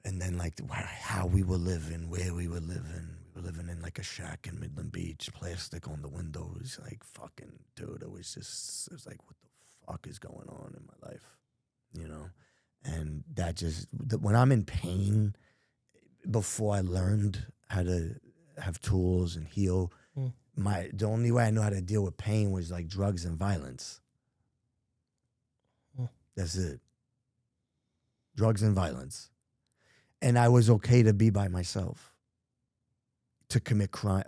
And then, like, how we were living, where we were living. We were living in, like, a shack in Midland Beach, plastic on the windows. Like, fucking, dude, it was like, what the fuck is going on in my life? You know? And that just, when I'm in pain, before I learned how to have tools and heal, the only way I know how to deal with pain was, like, drugs and violence. That's it. Drugs and violence. And I was okay to be by myself. to commit crime.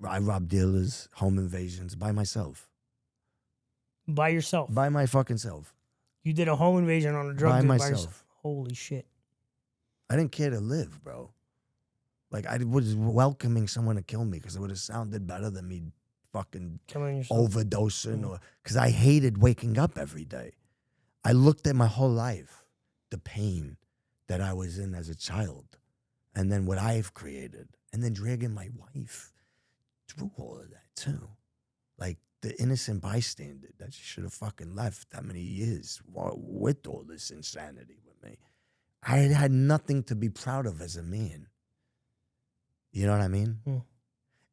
I robbed dealers, home invasions by myself. By yourself? By my fucking self. You did a home invasion on a drug by dealer myself. by yourself? Holy shit. I didn't care to live, bro. Like, I was welcoming someone to kill me because it would have sounded better than me fucking Killing yourself. overdosing or because I hated waking up every day. I looked at my whole life, the pain that I was in as a child, and then what I've created, and then dragging my wife through all of that too. Like the innocent bystander that she should have fucking left that many years with all this insanity with me. I had nothing to be proud of as a man. You know what I mean? Mm.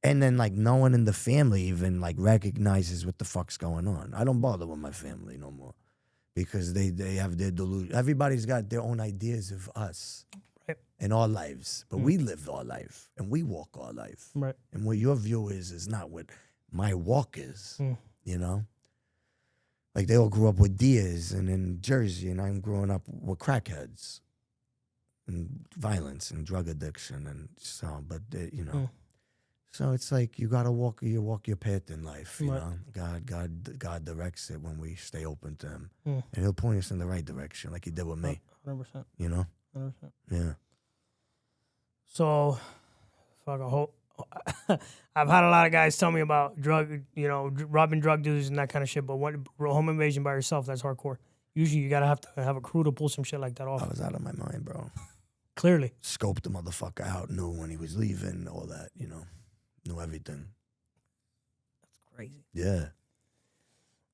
And then, like, no one in the family even, like, recognizes what the fuck's going on. I don't bother with my family no more because they have their delusion. Everybody's got their own ideas of us and our lives. But we live our life and we walk our life. Right. And what your view is not what my walk is, you know? Like, they all grew up with deers and in Jersey, and I'm growing up with crackheads and violence and drug addiction and so, but, you know. So it's like you gotta walk your path in life, you know. God directs it when we stay open to Him, and He'll point us in the right direction, like He did with me. 100%. You know. 100%. Yeah. So, fucking hope. I've had a lot of guys tell me about robbing drug dealers and that kind of shit. But home invasion by yourself, that's hardcore. Usually, you gotta have to have a crew to pull some shit like that off. I was out of my mind, bro. Clearly, scoped the motherfucker out, knew when he was leaving, all that, you know. Knew everything. That's crazy. Yeah.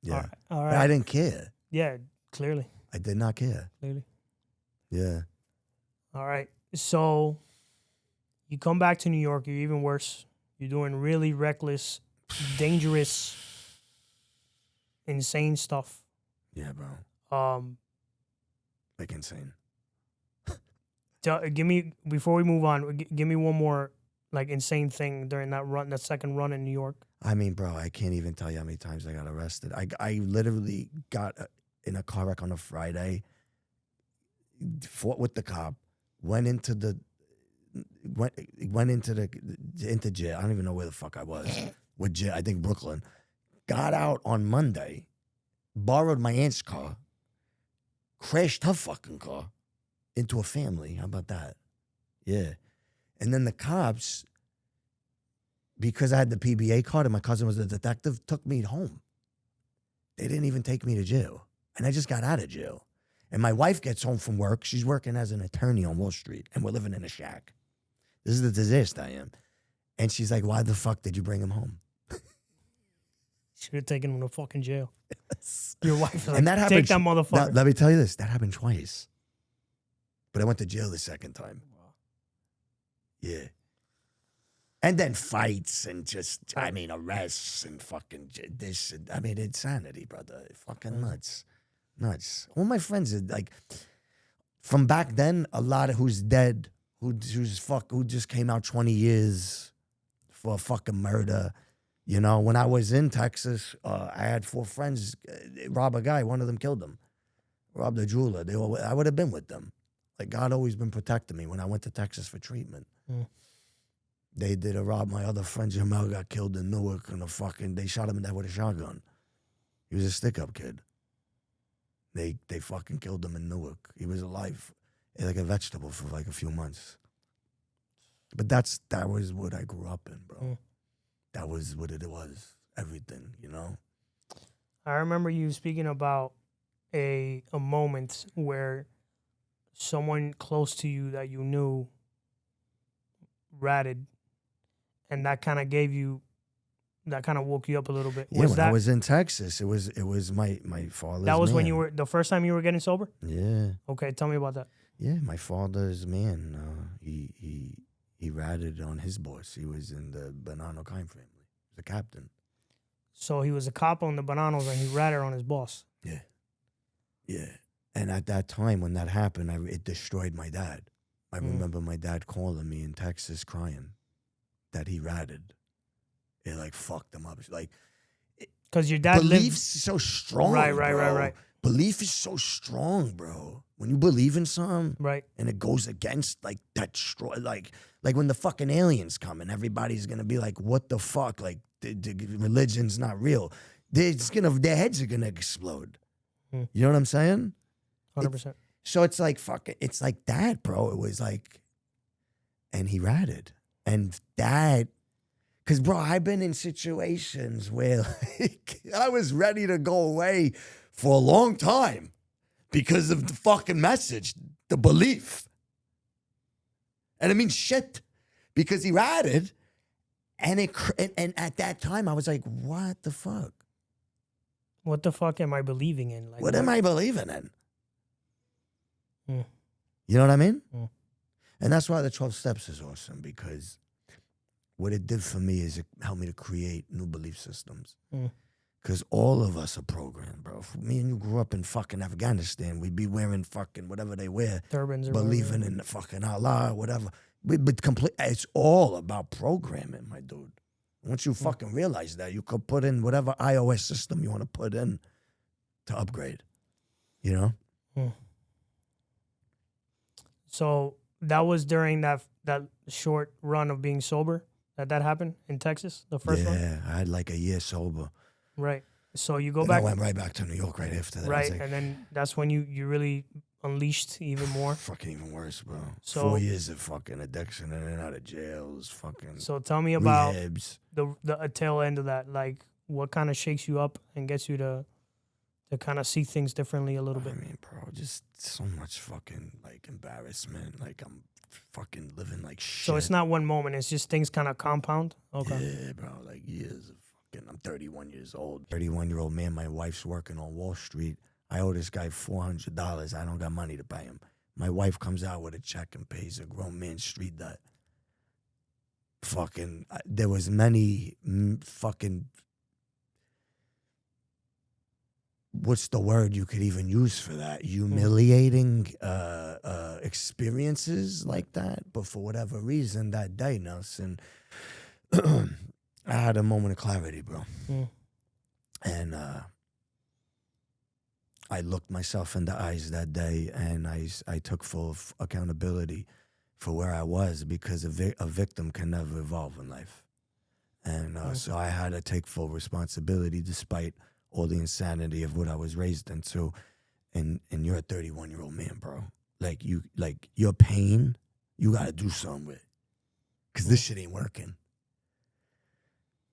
Yeah. All right. But I didn't care. Yeah, clearly. I did not care. Clearly. Yeah. All right. So you come back to New York, you're even worse. You're doing really reckless, dangerous, insane stuff. Yeah, bro. Like insane. Give me, before we move on, give me one more like insane thing during that second run in New York. I mean, bro, I can't even tell you how many times I got arrested. I literally got in a car wreck on a Friday, fought with the cop, went into jail. I don't even know where the fuck I was. With jail, I think Brooklyn. Got out on Monday, borrowed my aunt's car, crashed her fucking car into a family. How about that? Yeah. And then the cops, because I had the PBA card and my cousin was a detective, took me home. They didn't even take me to jail. And I just got out of jail. And my wife gets home from work. She's working as an attorney on Wall Street. And we're living in a shack. This is the disaster I am. And she's like, why the fuck did you bring him home? Should have taken him to fucking jail. Your wife was like, and that happened, take that motherfucker. Let me tell you this. That happened twice. But I went to jail the second time. Yeah. And then fights and just, arrests and fucking this. Insanity, brother. Fucking nuts. Nuts. All my friends are like, from back then, a lot of who's dead, who just came out 20 years for a fucking murder. You know, when I was in Texas, I had 4 friends rob a guy. One of them killed him. Robbed a jeweler. I would have been with them. Like, God always been protecting me when I went to Texas for treatment. They did a rob. My other friend, Jamel, got killed in Newark and they shot him in the head with a shotgun. He was a stick-up kid. They fucking killed him in Newark. He was alive, like a vegetable for like a few months. But that was what I grew up in, bro. That was what it was. Everything, you know? I remember you speaking about a moment where someone close to you that you knew ratted, and that kind of woke you up a little bit. Yeah, when I was in Texas, it was my father's That was man. when you were, the first time you were getting sober? Yeah. Okay, tell me about that. Yeah, my father's man, he ratted on his boss. He was in the Bonanno crime family. He was a captain. So he was a cop on the Bonanos and he ratted on his boss. Yeah. Yeah. And at that time when that happened, it destroyed my dad. I remember my dad calling me in Texas crying that he ratted. It like fucked him up. Like, because your dad beliefs lived so strong. Right. Bro. belief is so strong, bro. When you believe in something, Right. and it goes against like that like when the fucking aliens come and everybody's gonna be like, what the fuck? Like the religion's not real. Their heads are gonna explode. Hmm. You know what I'm saying? 100%. So it's like fucking, it's like that, bro. It was like, and he ratted. And that, because, bro, I've been in situations where like, I was ready to go away for a long time because of the fucking message, the belief. And I mean, shit, because he ratted. And at that time, I was like, what the fuck? What the fuck am I believing in? Like, What am I believing in? Mm. You know what I mean? Mm. And that's why the 12 Steps is awesome, because what it did for me is it helped me to create new belief systems. Because all of us are programmed, bro. If me and you grew up in fucking Afghanistan, we'd be wearing fucking whatever they wear, turbans or believing whatever. in the fucking Allah or whatever. It's all about programming, my dude. Once you fucking realize that, you could put in whatever iOS system you want to put in to upgrade. You know? So that was during that short run of being sober that happened in Texas, the first one? Yeah, I had like a year sober. Right. So you go And back. I went right back to New York right after that. I was Right. like, And then that's when you really unleashed even more. fucking even worse, bro. So- 4 years of fucking addiction in and out of jails, fucking So tell me about rehabs. the tail end of that. Like, what kind of shakes you up and gets you to kind of see things differently a little I bit? mean, bro, just so much fucking like embarrassment. Like I'm fucking living like shit. So it's not one moment. It's just things kind of compound. Okay. Yeah, bro, like years of fucking. I'm 31 years old. 31-year-old man. My wife's working on Wall Street. I owe this guy $400. I don't got money to pay him. My wife comes out with a check and pays a grown man's street debt. Fucking, there was many fucking, what's the word you could even use for that? Humiliating experiences like that. But for whatever reason, that day, Nelson, I had a moment of clarity, bro. And I looked myself in the eyes that day, and I took full accountability for where I was, because a victim can never evolve in life. And so I had to take full responsibility despite all the insanity of what I was raised into. And you're a 31-year-old man, bro. Like your pain, you got to do something with, because this shit ain't working.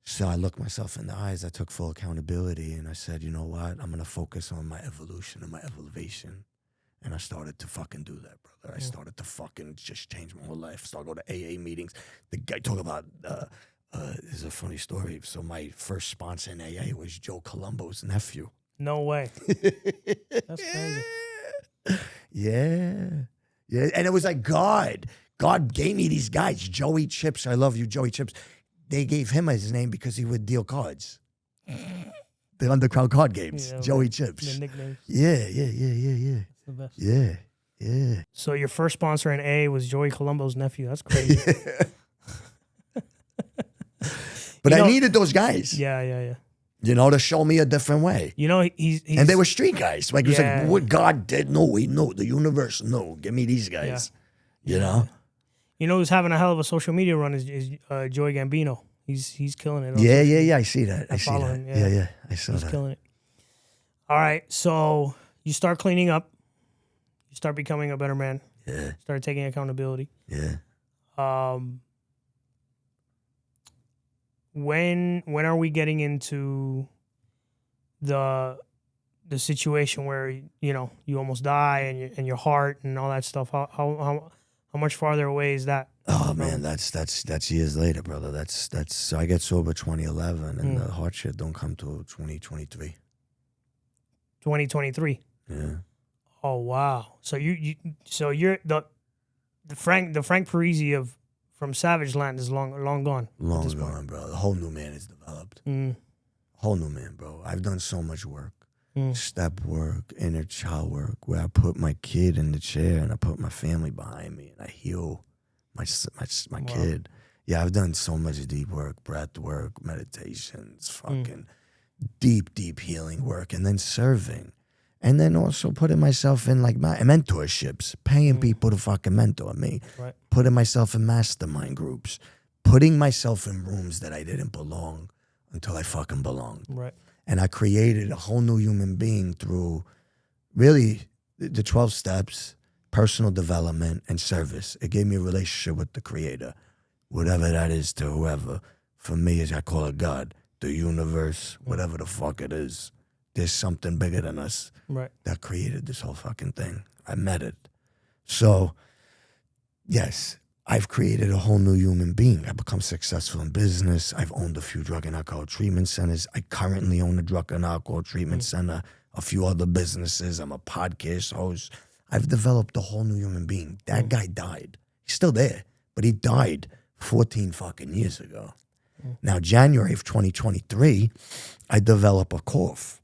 So I looked myself in the eyes, I took full accountability, and I said, you know what? I'm going to focus on my evolution and my elevation. And I started to fucking do that, brother. I started to fucking just change my whole life. Started going to AA meetings. The guy talk about, this is a funny story. So my first sponsor in AA was Joe Colombo's nephew. No way. That's crazy. Yeah. Yeah. And it was like God gave me these guys. Joey Chips. I love you, Joey Chips. They gave him his name because he would deal cards. The underground card games. Yeah, Joey right. Chips. The nicknames. Yeah. It's the best. Yeah. So your first sponsor in A was Joey Colombo's nephew. That's crazy. But You know- I needed those guys, Yeah. you know, to show me a different way. You know, he's And they were street guys. Like, it was Yeah. like, what God did? No, we know. The universe, no. Give me these guys. You know? You know who's having a hell of a social media run is Joey Gambino. He's killing it. Yeah. I see that. I see follow that. him, yeah. Yeah. I saw He's that. killing it. All right, so you start cleaning up. You start becoming a better man. Yeah. Start taking accountability. Yeah. When are we getting into the situation where you almost die and your heart and all that stuff? How much farther away is that? Oh man, that's years later, brother. That's so I get sober 2011, and the heart shit don't come till 2023. 2023. Yeah. Oh wow! So you're the Frank Parisi from Savage Land is long gone. Long gone, bro. The whole new man is developed. Whole new man, bro. I've done so much work. Step work, inner child work, where I put my kid in the chair and I put my family behind me and I heal my kid. Yeah, I've done so much deep work, breath work, meditations, fucking deep healing work, and then serving. And then also putting myself in like my mentorships, paying people to fucking mentor me, Right. putting myself in mastermind groups, putting myself in rooms that I didn't belong until I fucking belonged. Right. And I created a whole new human being through really the 12 steps, personal development, and service. It gave me a relationship with the creator, whatever that is to whoever. For me, as I call it God, the universe, whatever the fuck it is. There's something bigger than us that created this whole fucking thing. I met it. So, yes, I've created a whole new human being. I've become successful in business. I've owned a few drug and alcohol treatment centers. I currently own a drug and alcohol treatment center, a few other businesses. I'm a podcast host. I've developed a whole new human being. That guy died. He's still there, but he died 14 fucking years ago. Now, January of 2023, I developed a cough.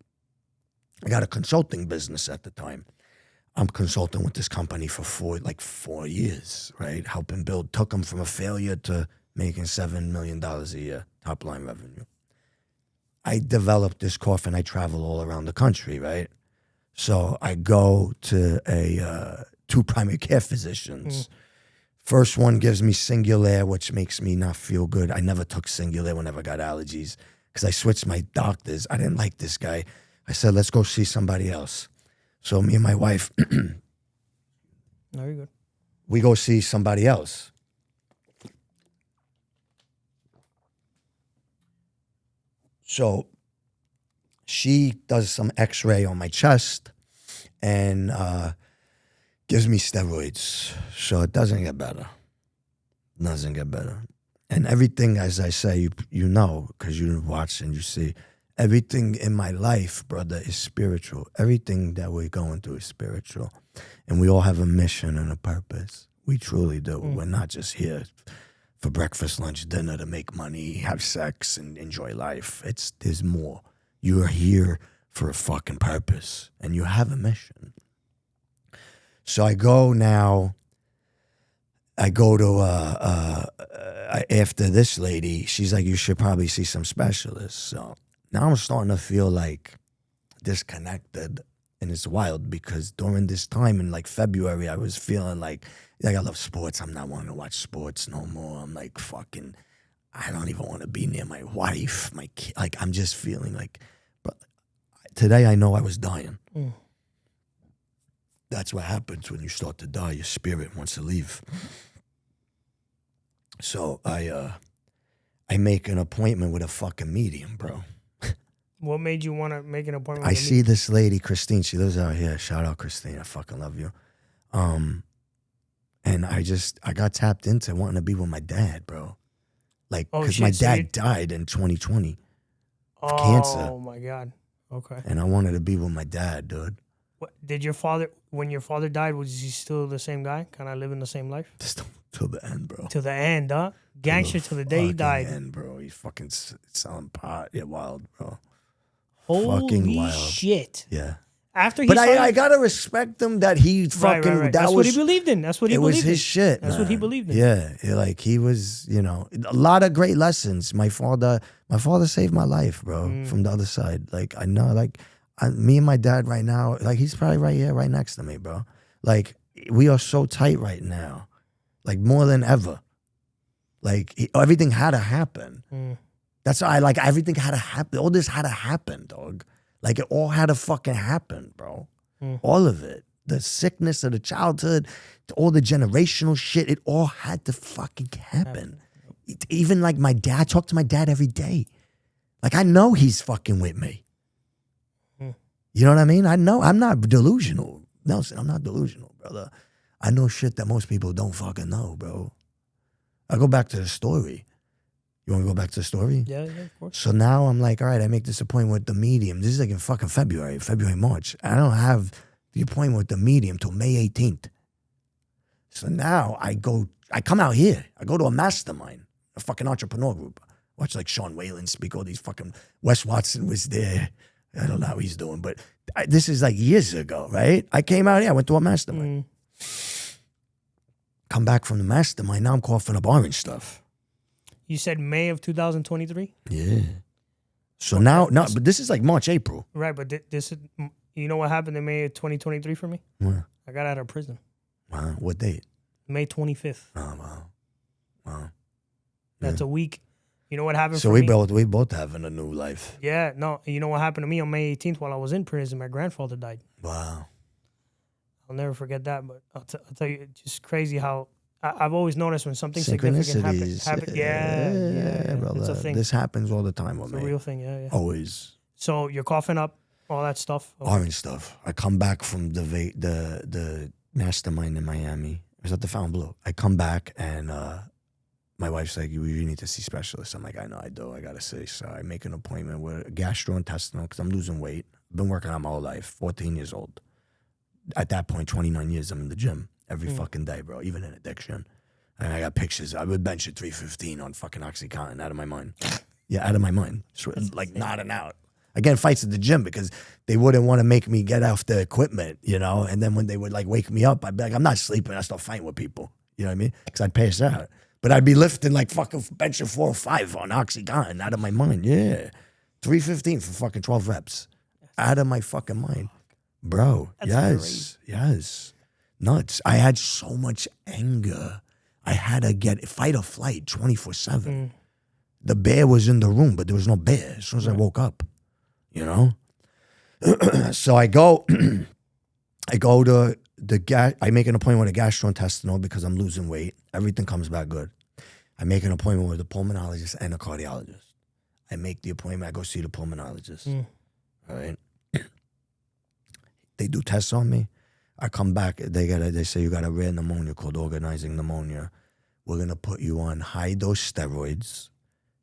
I got a consulting business at the time. I'm consulting with this company for 4 years, right? Helping build, took them from a failure to making $7 million a year, top line revenue. I developed this cough and I travel all around the country, right? So I go to 2 primary care physicians. First one gives me Singulair, which makes me not feel good. I never took Singulair whenever I got allergies because I switched my doctors. I didn't like this guy. I said, let's go see somebody else. So me and my wife, No, you're good. we go see somebody else. So she does some x-ray on my chest and gives me steroids. So it doesn't get better. Doesn't get better. And everything, as I say, you know, because you watch and you see, everything in my life, brother, is spiritual. Everything that we're going through is spiritual. And we all have a mission and a purpose. We truly do. We're not just here for breakfast, lunch, dinner to make money, have sex, and enjoy life. There's more. You are here for a fucking purpose, and you have a mission. So I go now. I go to after this lady. She's like, you should probably see some specialists. So now I'm starting to feel like disconnected, and it's wild because during this time in like February, I was feeling like I love sports. I'm not wanting to watch sports no more. I'm like fucking, I don't even want to be near my wife, my kid. Like I'm just feeling like, but today I know I was dying. That's what happens when you start to die. Your spirit wants to leave. So I make an appointment with a fucking medium, bro. What made you want to make an appointment? I see this lady, Christine. She lives out here. Shout out, Christine. I fucking love you. And I got tapped into wanting to be with my dad, bro. Like, because my dad died in 2020 of cancer. Oh my God. Okay. And I wanted to be with my dad, dude. What, did your father, when your father died, was he still the same guy? Kind of living the same life? Just till the end, bro. Till the end, huh? Gangster till the day he died. End, bro. He's fucking selling pot. Yeah, wild, bro. Holy fucking wild. Shit. Yeah. After he But started, I gotta respect him that he fucking right. that That's was what he believed in. That's what he believed in. It was his shit. That's what he believed in. Yeah, like he was, a lot of great lessons. My father saved my life, bro, from the other side. Like I know, like me and my dad right now, like he's probably right here, right next to me, bro. Like we are so tight right now, like more than ever. Like everything had to happen. That's why everything had to happen. All this had to happen, dog. Like it all had to fucking happen, bro. All of it. The sickness of the childhood, all the generational shit, it all had to fucking happen. Even like my dad, I talk to my dad every day. Like I know he's fucking with me. You know what I mean? I know. I'm not delusional. Nelson, I'm not delusional, brother. I know shit that most people don't fucking know, bro. I go back to the story. You want to go back to the story? Yeah, of course. So now I'm like, all right, I make this appointment with the medium. This is like in fucking February, March. I don't have the appointment with the medium till May 18th. So now I come out here. I go to a mastermind, a fucking entrepreneur group. Watch like Sean Whalen speak, all these fucking, Wes Watson was there. I don't know how he's doing, but this is like years ago, right? I came out here, I went to a mastermind. Come back from the mastermind, now I'm coughing up orange stuff. You said May of 2023? Yeah. So now, but this is like March, April. Right, but this is You know what happened in May of 2023 for me? What? I got out of prison. Wow. What date? May 25th. Oh, wow. That's a week. You know what happened So for me? we both having a new life. Yeah, no. You know what happened to me on May 18th while I was in prison? My grandfather died. Wow. I'll never forget that. But I'll tell you, it's just crazy how I've always noticed when something significant happens. Yeah, brother. It's a thing. This happens all the time with It's me. a real thing, yeah. Always. So you're coughing up all that stuff. Orange stuff. I come back from the mastermind in Miami. It was at the Fontainebleau. I come back and my wife's like, you need to see specialists. I'm like, I know I do. I got to see. So I make an appointment with a gastrointestinal because I'm losing weight. I've been working on my whole life, 14 years old. At that point, 29 years, I'm in the gym every fucking day, bro, even in addiction. And I got pictures. I would bench at 315 on fucking Oxycontin, out of my mind. Yeah, out of my mind. Like nodding out. Again, fights at the gym because they wouldn't want to make me get off the equipment, you know? And then when they would like wake me up, I'd be like, I'm not sleeping. I start fighting with people. You know what I mean? Because I'd pass out. But I'd be lifting like fucking benching 4 or 5 on Oxycontin, out of my mind. Yeah. 315 for fucking 12 reps. Out of my fucking mind. Bro, yes. Nuts. I had so much anger. I had to fight or flight 24/7. The bear was in the room, but there was no bear as soon as I woke up. You know? So I go to I make an appointment with a gastrointestinal because I'm losing weight. Everything comes back good. I make an appointment with a pulmonologist and a cardiologist. I make the appointment, I go see the pulmonologist. All right. They do tests on me. I come back, they say you got a rare pneumonia called organizing pneumonia. We're gonna put you on high dose steroids,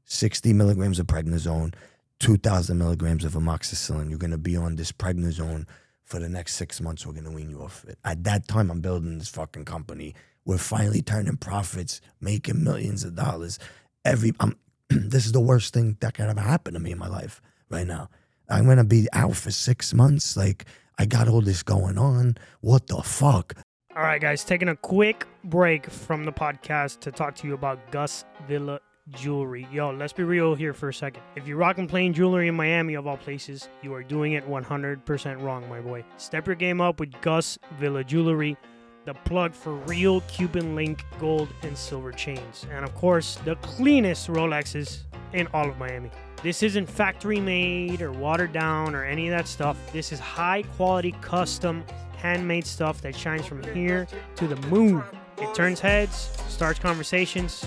60 milligrams of prednisone, 2,000 milligrams of amoxicillin. You're gonna be on this prednisone for the next 6 months. We're gonna wean you off it. At that time, I'm building this fucking company. We're finally turning profits, making millions of dollars. This is the worst thing that could ever happen to me in my life right now. I'm gonna be out for 6 months. Like, I got all this going on. What the fuck? All right, guys, taking a quick break from the podcast to talk to you about Gus Villa Jewelry. Yo, let's be real here for a second. If you're rocking plain jewelry in Miami, of all places, you are doing it 100% wrong, my boy. Step your game up with Gus Villa Jewelry, the plug for real Cuban link gold and silver chains. And of course, the cleanest Rolexes in all of Miami. This isn't factory made or watered down or any of that stuff. This is high quality, custom, handmade stuff that shines from here to the moon. It turns heads, starts conversations,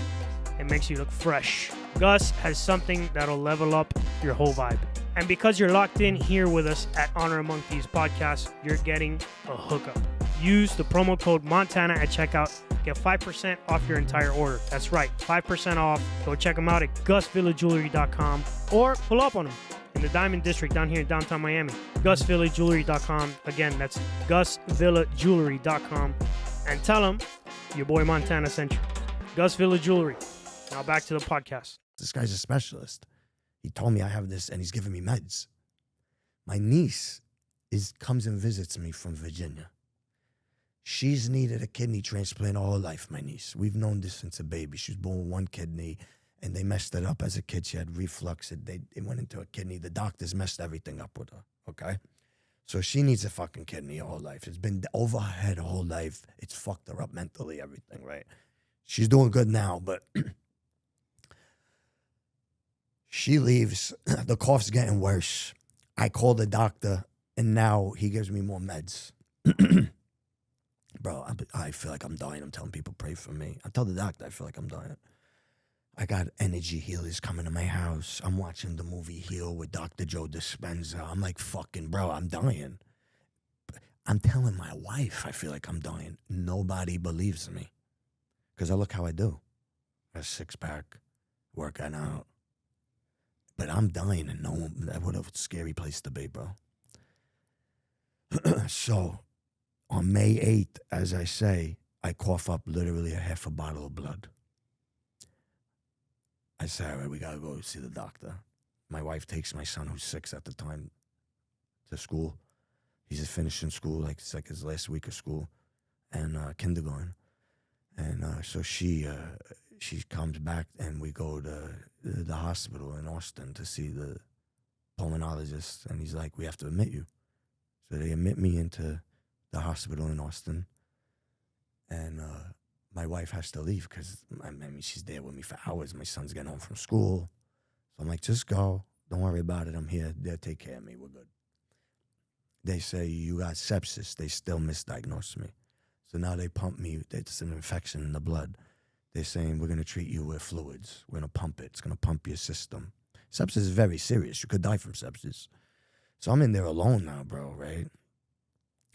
and makes you look fresh. Gus has something that'll level up your whole vibe. And because you're locked in here with us at Honor Among Thieves Podcast, you're getting a hookup. Use the promo code Montana at checkout. Get 5% off your entire order. That's right, 5% off. Go check them out at GusVillaJewelry.com or pull up on them in the Diamond District down here in downtown Miami. GusVillaJewelry.com. Again, that's GusVillaJewelry.com. And tell them your boy Montana sent you. Gus Villa Jewelry. Now back to the podcast. This guy's a specialist. He told me I have this, and he's giving me meds. My niece comes and visits me from Virginia. She's needed a kidney transplant all her life, my niece. We've known this since a baby. She was born with one kidney, and they messed it up as a kid. She had reflux. It went into a kidney. The doctors messed everything up with her, okay? So she needs a fucking kidney her whole life. It's been over her head her whole life. It's fucked her up mentally, everything, right? She's doing good now, but she leaves. The cough's getting worse. I call the doctor, and now he gives me more meds. Bro, I feel like I'm dying. I'm telling people, pray for me. I tell the doctor I feel like I'm dying. I got energy healers coming to my house. I'm watching the movie Heal with Dr. Joe Dispenza. I'm like, fucking, bro, I'm dying. I'm telling my wife I feel like I'm dying. Nobody believes me. Because I look how I do. A 6-pack, working out. But I'm dying, and no one, what a scary place to be, bro. So, on May 8th, as I say, I cough up literally a half a bottle of blood. I say, all right, we got to go see the doctor. My wife takes my son, who's 6 at the time, to school. He's just finishing school, it's like his last week of school, and kindergarten. And so she comes back, and we go to the hospital in Austin to see the pulmonologist. And he's like, we have to admit you. So they admit me into the hospital in Austin. And my wife has to leave because, I mean, she's there with me for hours. My son's getting home from school. So I'm like, just go. Don't worry about it. I'm here. They'll take care of me. We're good. They say, you got sepsis. They still misdiagnosed me. So now they pump me. It's an infection in the blood. They're saying, we're going to treat you with fluids. We're going to pump it. It's going to pump your system. Sepsis is very serious. You could die from sepsis. So I'm in there alone now, bro, right?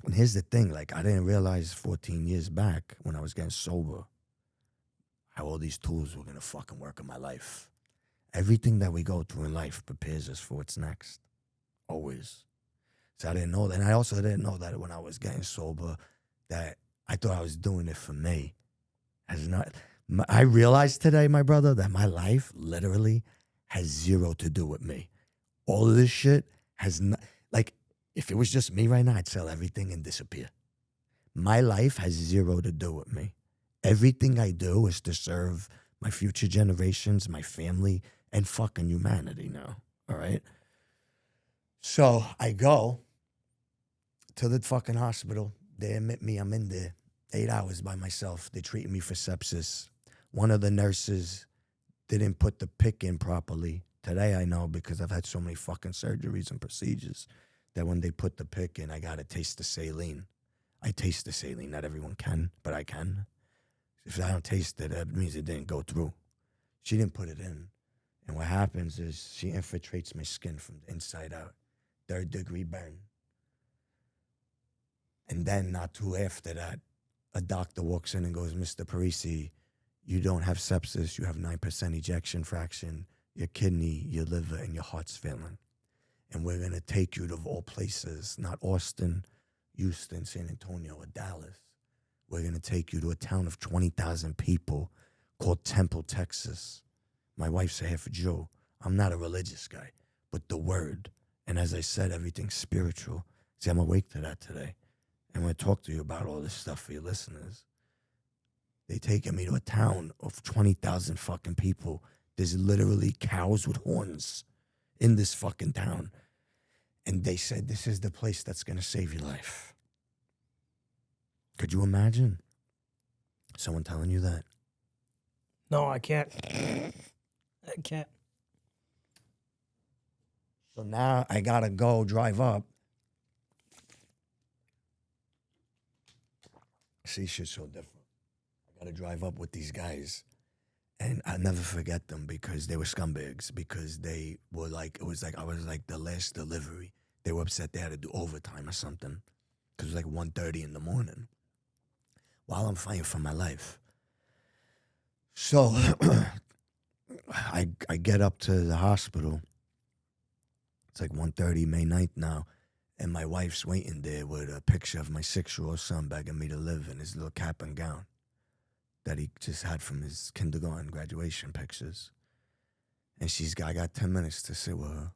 And here's the thing. Like, I didn't realize 14 years back when I was getting sober how all these tools were going to fucking work in my life. Everything that we go through in life prepares us for what's next. Always. So I didn't know that. And I also didn't know that when I was getting sober that I thought I was doing it for me. I realized today, my brother, that my life literally has zero to do with me. All of this shit has not, like, if it was just me right now, I'd sell everything and disappear. My life has zero to do with me. Everything I do is to serve my future generations, my family, and fucking humanity now, all right? So I go to the fucking hospital. They admit me. I'm in there 8 hours by myself. They're treating me for sepsis. One of the nurses didn't put the pick in properly. Today I know because I've had so many fucking surgeries and procedures that when they put the pick in, I got to taste the saline. I taste the saline. Not everyone can, but I can. If I don't taste it, that means it didn't go through. She didn't put it in. And what happens is she infiltrates my skin from the inside out. 3rd-degree burn. And then not too after that, a doctor walks in and goes, Mr. Parisi, you don't have sepsis. You have 9% ejection fraction. Your kidney, your liver, and your heart's failing. And we're going to take you to all places, not Austin, Houston, San Antonio, or Dallas. We're going to take you to a town of 20,000 people called Temple, Texas. My wife's a half Jew. I'm not a religious guy, but the word. And as I said, everything's spiritual. See, I'm awake to that today. I'm going to talk to you about all this stuff for your listeners. They taking me to a town of 20,000 fucking people. There's literally cows with horns in this fucking town. And they said, this is the place that's going to save your life. Could you imagine someone telling you that? No, I can't. I can't. So now I got to go drive up. See, shit's so different. I got to drive up with these guys. And I'll never forget them because they were scumbags. Because they were like, it was like I was like the last delivery. They were upset they had to do overtime or something. Because it was like 1:30 in the morning. While I'm fighting for my life. So I get up to the hospital. It's like 1:30, May 9th now. And my wife's waiting there with a picture of my 6-year-old son begging me to live in his little cap and gown that he just had from his kindergarten graduation pictures. And I got 10 minutes to sit with her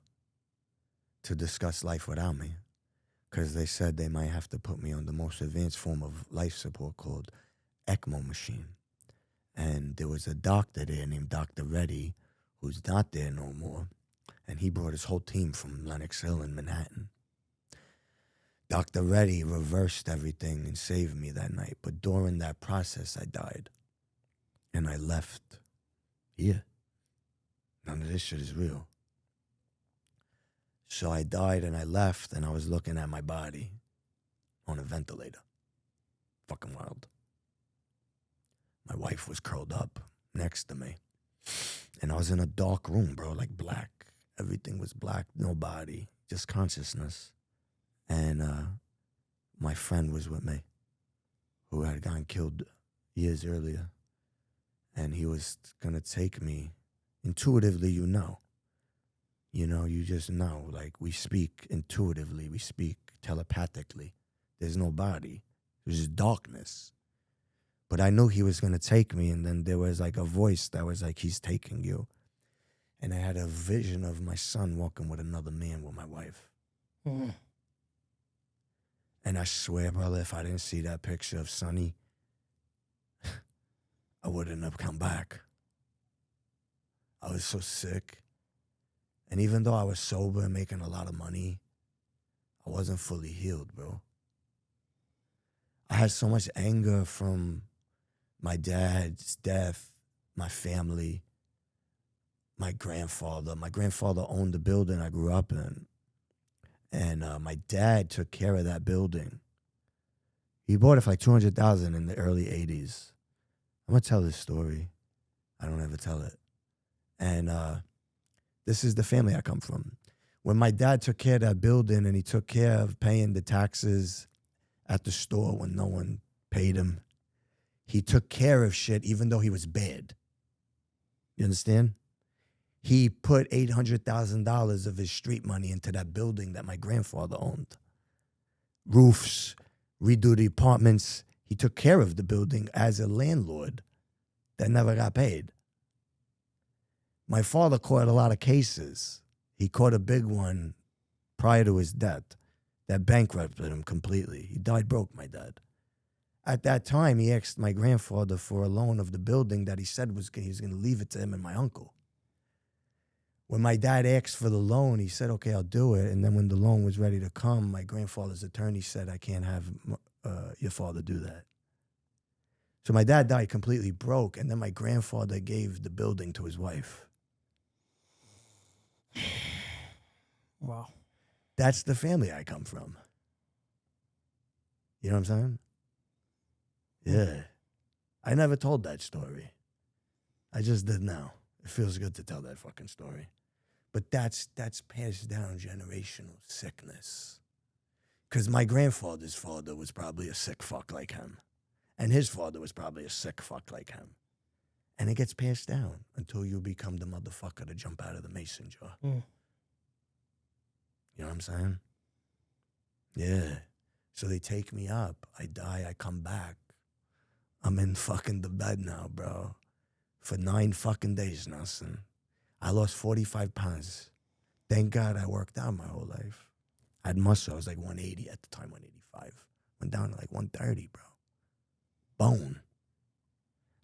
to discuss life without me. Because they said they might have to put me on the most advanced form of life support called ECMO machine. And there was a doctor there named Dr. Reddy, who's not there no more. And he brought his whole team from Lenox Hill in Manhattan. Dr. Reddy reversed everything and saved me that night. But during that process, I died. And I left here. None of this shit is real. So I died and I left and I was looking at my body on a ventilator. Fucking wild. My wife was curled up next to me. And I was in a dark room, bro, like black. Everything was black, no body, just consciousness. And my friend was with me, who had gotten killed years earlier. And he was going to take me. Intuitively, you know. You know, you just know. Like, we speak intuitively. We speak telepathically. There's no body. There's just darkness. But I knew he was going to take me. And then there was like a voice that was like, he's taking you. And I had a vision of my son walking with another man with my wife. Mm. And I swear, brother, if I didn't see that picture of Sonny, I wouldn't have come back. I was so sick. And even though I was sober and making a lot of money, I wasn't fully healed, bro. I had so much anger from my dad's death, my family, my grandfather. My grandfather owned the building I grew up in. And my dad took care of that building. He bought it for like $200,000 in the early 80s. I'm going to tell this story. I don't ever tell it. And this is the family I come from. When my dad took care of that building and he took care of paying the taxes at the store when no one paid him, he took care of shit even though he was bad. You understand? He put $800,000 of his street money into that building that my grandfather owned. Roofs, redo the apartments. He took care of the building as a landlord that never got paid. My father caught a lot of cases. He caught a big one prior to his death that bankrupted him completely. He died broke, my dad. At that time, he asked my grandfather for a loan of the building that he said he was going to leave it to him and my uncle. When my dad asked for the loan, he said, okay, I'll do it. And then when the loan was ready to come, my grandfather's attorney said, I can't have your father do that. So my dad died completely broke, and then my grandfather gave the building to his wife. Wow. That's the family I come from. You know what I'm saying? Yeah. I never told that story. I just did now. It feels good to tell that fucking story. But that's passed down generational sickness. Because my grandfather's father was probably a sick fuck like him. And his father was probably a sick fuck like him. And it gets passed down until you become the motherfucker to jump out of the mason jar. Mm. You know what I'm saying? Yeah. So they take me up. I die. I come back. I'm in fucking the bed now, bro. For 9 fucking days now, son. I lost 45 pounds. Thank God I worked out my whole life. I had muscle. I was like 180 at the time, 185. Went down to like 130, bro. Bone.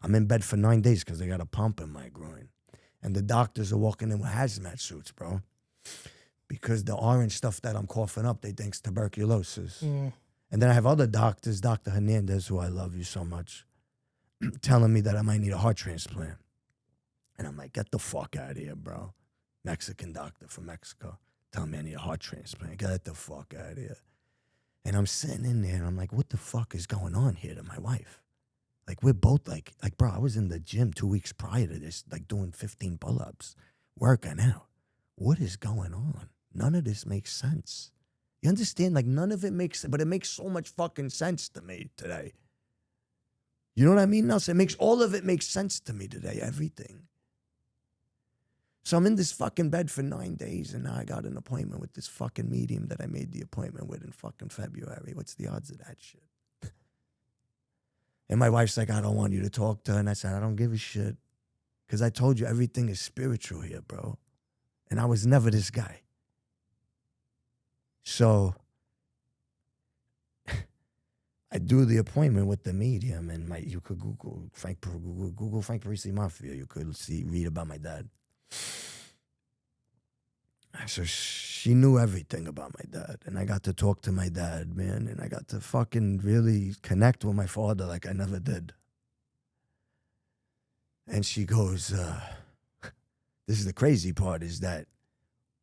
I'm in bed for 9 days because they got a pump in my groin. And the doctors are walking in with hazmat suits, bro. Because the orange stuff that I'm coughing up, they think's tuberculosis. Mm. And then I have other doctors, Dr. Hernandez, who I love you so much, telling me that I might need a heart transplant. And I'm like, get the fuck out of here, bro. Mexican doctor from Mexico telling me I need a heart transplant. Get the fuck out of here. And I'm sitting in there and I'm like, what the fuck is going on here to my wife? Like, we're both like, bro, I was in the gym 2 weeks prior to this, like doing 15 pull-ups, working out. What is going on? None of this makes sense. You understand? Like, none of it makes sense, but it makes so much fucking sense to me today. You know what I mean, Nelson? All of it makes sense to me today, everything. So I'm in this fucking bed for 9 days, and now I got an appointment with this fucking medium that I made the appointment with in fucking February. What's the odds of that shit? And my wife's like, I don't want you to talk to her. And I said, I don't give a shit. Because I told you everything is spiritual here, bro. And I was never this guy. So I do the appointment with the medium, and you could Google Frank Parisi Mafia. You could read about my dad. So she knew everything about my dad, and I got to talk to my dad, man, and I got to fucking really connect with my father like I never did. And she goes, this is the crazy part, is that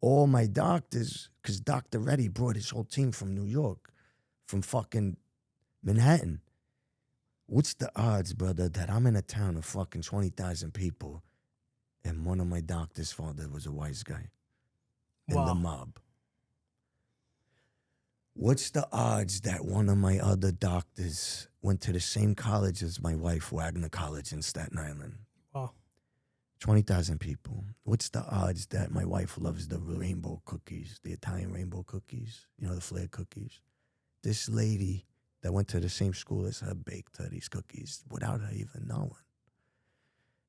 all my doctors, because Dr. Reddy brought his whole team from New York, from fucking Manhattan. What's the odds, brother, that I'm in a town of fucking 20,000 people and one of my doctors' father was a wise guy in the mob? What's the odds that one of my other doctors went to the same college as my wife, Wagner College in Staten Island? Wow. 20,000 people. What's the odds that my wife loves the rainbow cookies, the Italian rainbow cookies, you know, the flared cookies? This lady that went to the same school as her baked her these cookies without her even knowing.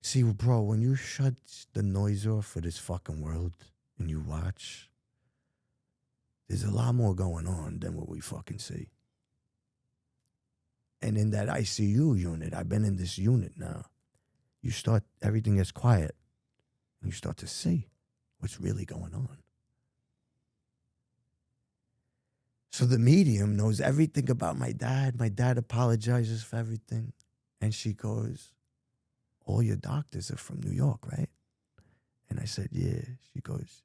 See, bro, when you shut the noise off for this fucking world and you watch, there's a lot more going on than what we fucking see. And in that ICU unit, I've been in this unit now, everything gets quiet, and you start to see what's really going on. So the medium knows everything about my dad. My dad apologizes for everything. And she goes, all your doctors are from New York, right? And I said, yeah. She goes,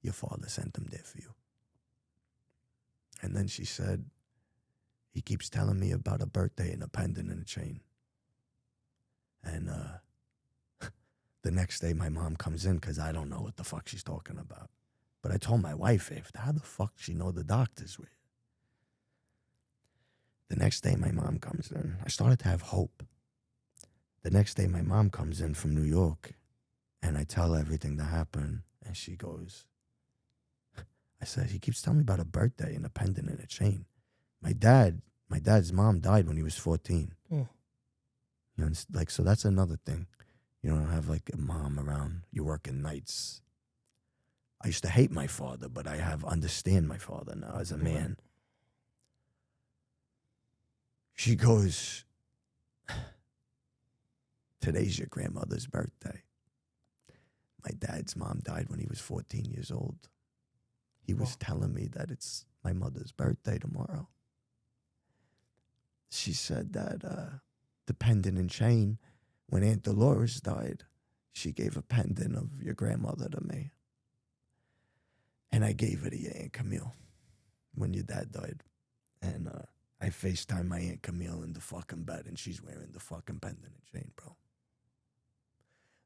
your father sent them there for you. And then she said, he keeps telling me about a birthday and a pendant and a chain. And the next day my mom comes in because I don't know what the fuck she's talking about. But I told my wife, how the fuck she know the doctors were? The next day my mom comes in. I started to have hope. The next day my mom comes in from New York and I tell her everything that happened. And she goes, I said, he keeps telling me about a birthday and a pendant and a chain. My dad's mom died when he was 14. Mm. You know, like, so that's another thing. You don't have like a mom around. You're working nights. I used to hate my father, but I understand my father now as a man. She goes, today's your grandmother's birthday. My dad's mom died when he was 14 years old. He was telling me that it's my mother's birthday tomorrow. She said that the pendant and chain, when Aunt Dolores died, she gave a pendant of your grandmother to me. And I gave it to your Aunt Camille when your dad died. And I FaceTime my Aunt Camille in the fucking bed, and she's wearing the fucking pendant and chain, bro.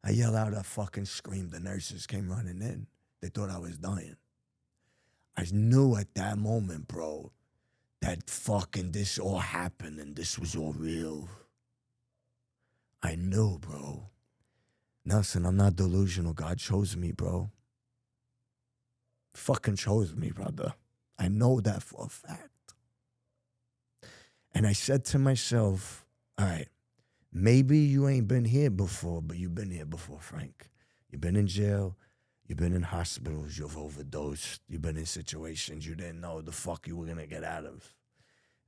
I yelled out a fucking scream. The nurses came running in. They thought I was dying. I knew at that moment, bro, that fucking this all happened and this was all real. I knew, bro. Nelson, I'm not delusional. God chose me, bro. Fucking chose me, brother. I know that for a fact. And I said to myself, all right, maybe you ain't been here before, but you've been here before, Frank. You've been in jail. You've been in hospitals. You've overdosed. You've been in situations you didn't know the fuck you were going to get out of.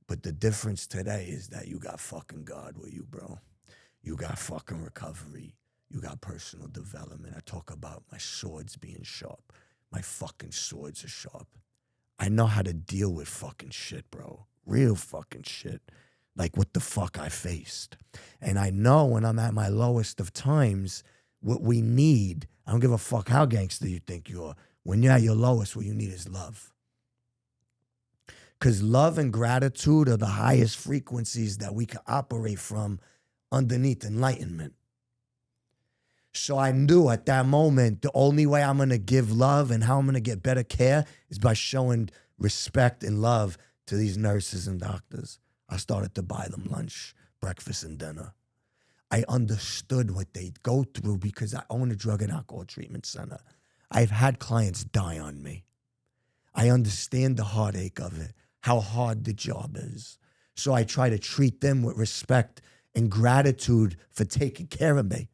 But the difference today is that you got fucking God with you, bro. You got fucking recovery. You got personal development. I talk about my swords being sharp. My fucking swords are sharp. I know how to deal with fucking shit, bro. Real fucking shit. Like what the fuck I faced. And I know when I'm at my lowest of times, what we need, I don't give a fuck how gangster you think you are. When you're at your lowest, what you need is love. Because love and gratitude are the highest frequencies that we can operate from underneath enlightenment. So I knew at that moment, the only way I'm going to give love and how I'm going to get better care is by showing respect and love to these nurses and doctors. I started to buy them lunch, breakfast, and dinner. I understood what they go through because I own a drug and alcohol treatment center. I've had clients die on me. I understand the heartache of it, how hard the job is. So I try to treat them with respect and gratitude for taking care of me.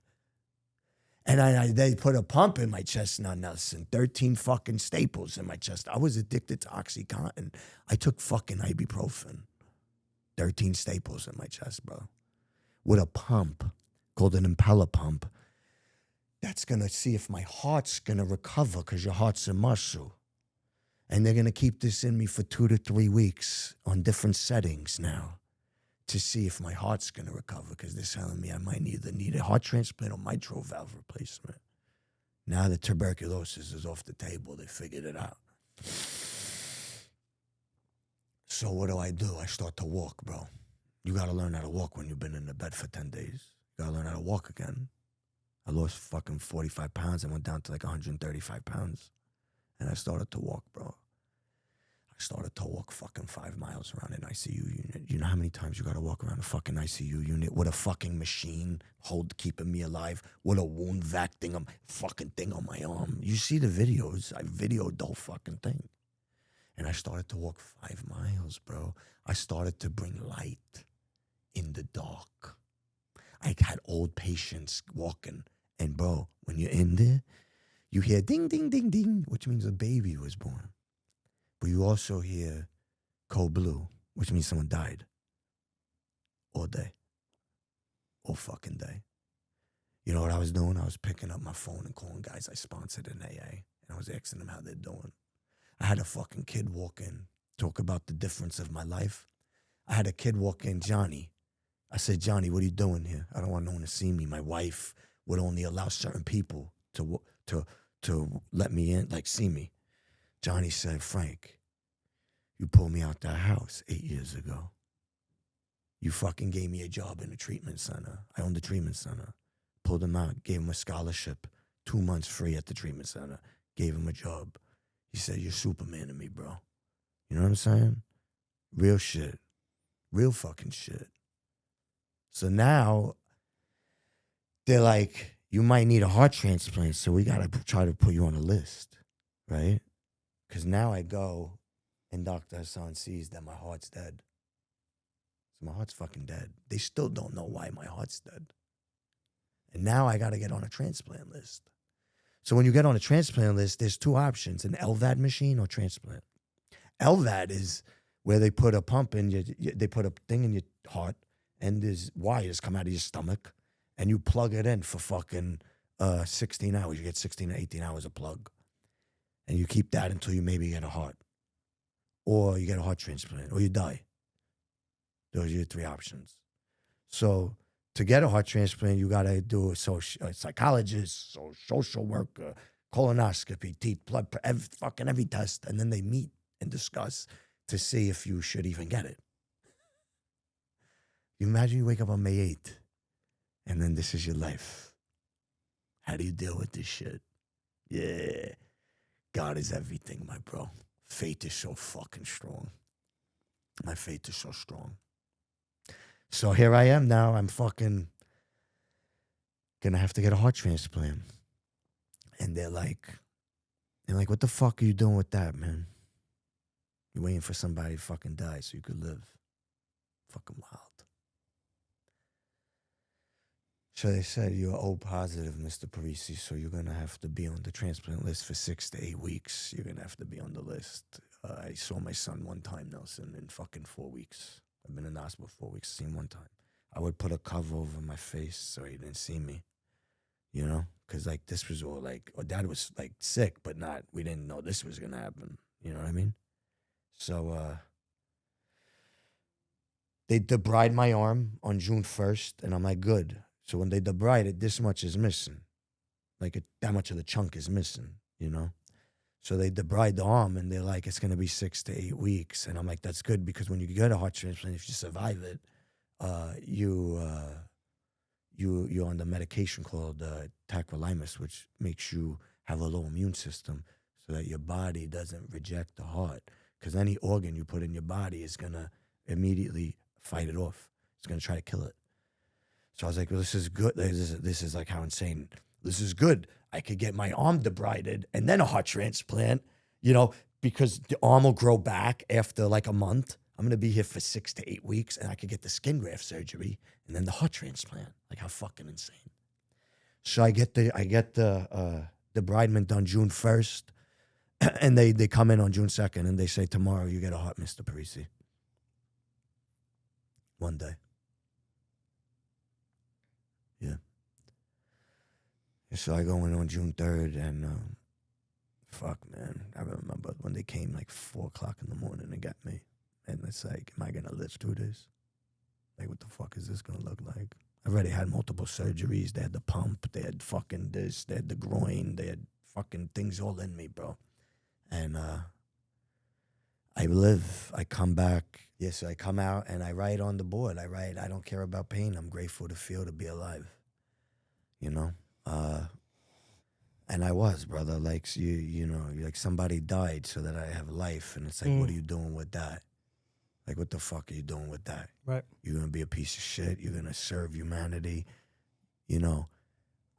And they put a pump in my chest now, Nelson. 13 fucking staples in my chest. I was addicted to OxyContin. I took fucking ibuprofen. 13 staples in my chest, bro. With a pump called an impeller pump. That's going to see if my heart's going to recover because your heart's a muscle. And they're going to keep this in me for 2 to 3 weeks on different settings now to see if my heart's going to recover because they're telling me I might either need a heart transplant or mitral valve replacement. Now that tuberculosis is off the table, they figured it out. So what do? I start to walk, bro. You got to learn how to walk when you've been in the bed for 10 days. You got to learn how to walk again. I lost fucking 45 pounds. I went down to like 135 pounds. And I started to walk, bro. I started to walk fucking 5 miles around an ICU unit. You know how many times you got to walk around a fucking ICU unit with a fucking machine keeping me alive, with a wound vac thing, fucking thing on my arm. You see the videos. I videoed the whole fucking thing. And I started to walk 5 miles, bro. I started to bring light in the dark. I had old patients walking. And, bro, when you're in there, you hear ding, ding, ding, ding, which means a baby was born. But you also hear code blue, which means someone died. All day. All fucking day. You know what I was doing? I was picking up my phone and calling guys I sponsored in AA. And I was asking them how they're doing. I had a fucking kid walk in talk about the difference of my life. I had a kid walk in, Johnny. I said, Johnny, what are you doing here? I don't want no one to see me. My wife would only allow certain people to let me in, like see me. Johnny said, Frank, you pulled me out that house 8 years ago. You fucking gave me a job in a treatment center. I owned the treatment center. Pulled him out, gave him a scholarship, 2 months free at the treatment center. Gave him a job. He said, you're Superman to me, bro. You know what I'm saying? Real shit. Real fucking shit. So now, they're like, you might need a heart transplant, so we got to try to put you on a list, right? Because now I go, and Dr. Hassan sees that my heart's dead. So my heart's fucking dead. They still don't know why my heart's dead. And now I got to get on a transplant list. So when you get on a transplant list, there's two options, an LVAD machine or transplant. LVAD is where they put a pump in, they put a thing in your heart, and there's wires come out of your stomach, and you plug it in for fucking 16 hours. You get 16 or 18 hours of plug. And you keep that until you maybe get a heart. Or you get a heart transplant, or you die. Those are your three options. So to get a heart transplant, you got to do a psychologist, social worker, colonoscopy, teeth, blood, every test. And then they meet and discuss to see if you should even get it. You imagine you wake up on May 8th, and then this is your life. How do you deal with this shit? Yeah. God is everything, my bro. Faith is so fucking strong. My faith is so strong. So here I am now. I'm fucking gonna have to get a heart transplant. And they're like, what the fuck are you doing with that, man? You're waiting for somebody to fucking die so you could live. Fucking wild. So they said, you're O positive, Mr. Parisi, so you're going to have to be on the transplant list for 6 to 8 weeks. You're going to have to be on the list. I saw my son one time, Nelson, in fucking 4 weeks. I've been in the hospital 4 weeks, seen him one time. I would put a cover over my face so he didn't see me, you know? Because, like, this was all, like, Dad was, like, sick, but not, we didn't know this was going to happen. You know what I mean? So, they debride my arm on June 1st, and I'm like, good. So when they debride it, this much is missing. Like, that much of the chunk is missing, you know? So they debride the arm, and they're like, it's going to be 6 to 8 weeks. And I'm like, that's good, because when you get a heart transplant, if you survive it, you're on the medication called tacrolimus, which makes you have a low immune system so that your body doesn't reject the heart. Because any organ you put in your body is going to immediately fight it off. It's going to try to kill it. So I was like, well, this is good. This is like how insane. This is good. I could get my arm debrided and then a heart transplant, you know, because the arm will grow back after like a month. I'm going to be here for 6 to 8 weeks, and I could get the skin graft surgery and then the heart transplant. Like, how fucking insane. So I get the debridement done June 1st, and they come in on June 2nd, and they say, tomorrow you get a heart, Mr. Parisi. One day. Yeah. So I go in on June 3rd, and fuck, man. I remember when they came like 4 o'clock in the morning and got me. And it's like, am I going to live through this? Like, what the fuck is this going to look like? I already had multiple surgeries. They had the pump. They had fucking this. They had the groin. They had fucking things all in me, bro. And I live. I come back. Yeah, so I come out and I write on the board. I write, I don't care about pain. I'm grateful to feel to be alive. You know? And I was, brother. Like, you know, like somebody died so that I have life. And it's like, what are you doing with that? Like, what the fuck are you doing with that? Right. You're going to be a piece of shit. You're going to serve humanity. You know,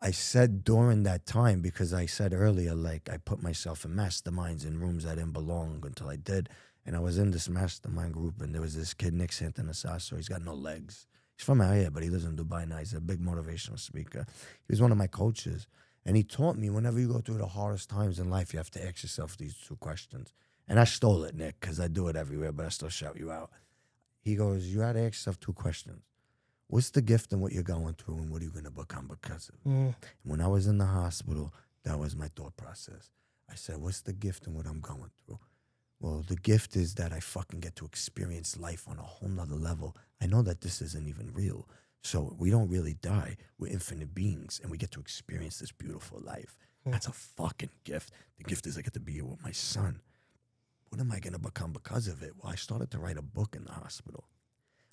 I said during that time, because I said earlier, like, I put myself in masterminds in rooms I didn't belong until I did. And I was in this mastermind group, and there was this kid, Nick Santanasasso. He's got no legs. He's from out here, but he lives in Dubai now. He's a big motivational speaker. He was one of my coaches. And he taught me, whenever you go through the hardest times in life, you have to ask yourself these 2 questions. And I stole it, Nick, because I do it everywhere, but I still shout you out. He goes, you got to ask yourself 2 questions. What's the gift in what you're going through, and what are you going to become because of it? And when I was in the hospital, that was my thought process. I said, what's the gift in what I'm going through? Well, the gift is that I fucking get to experience life on a whole nother level. I know that this isn't even real. So we don't really die. We're infinite beings, and we get to experience this beautiful life. That's a fucking gift. The gift is I get to be here with my son. What am I going to become because of it? Well, I started to write a book in the hospital.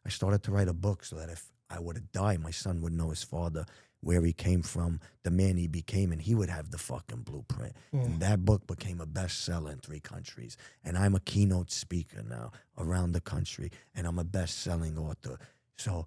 I started to write a book so that if I were to die, my son would know his father, where he came from, the man he became, and he would have the fucking blueprint. And that book became a bestseller in 3 countries. And I'm a keynote speaker now around the country, and I'm a best-selling author. So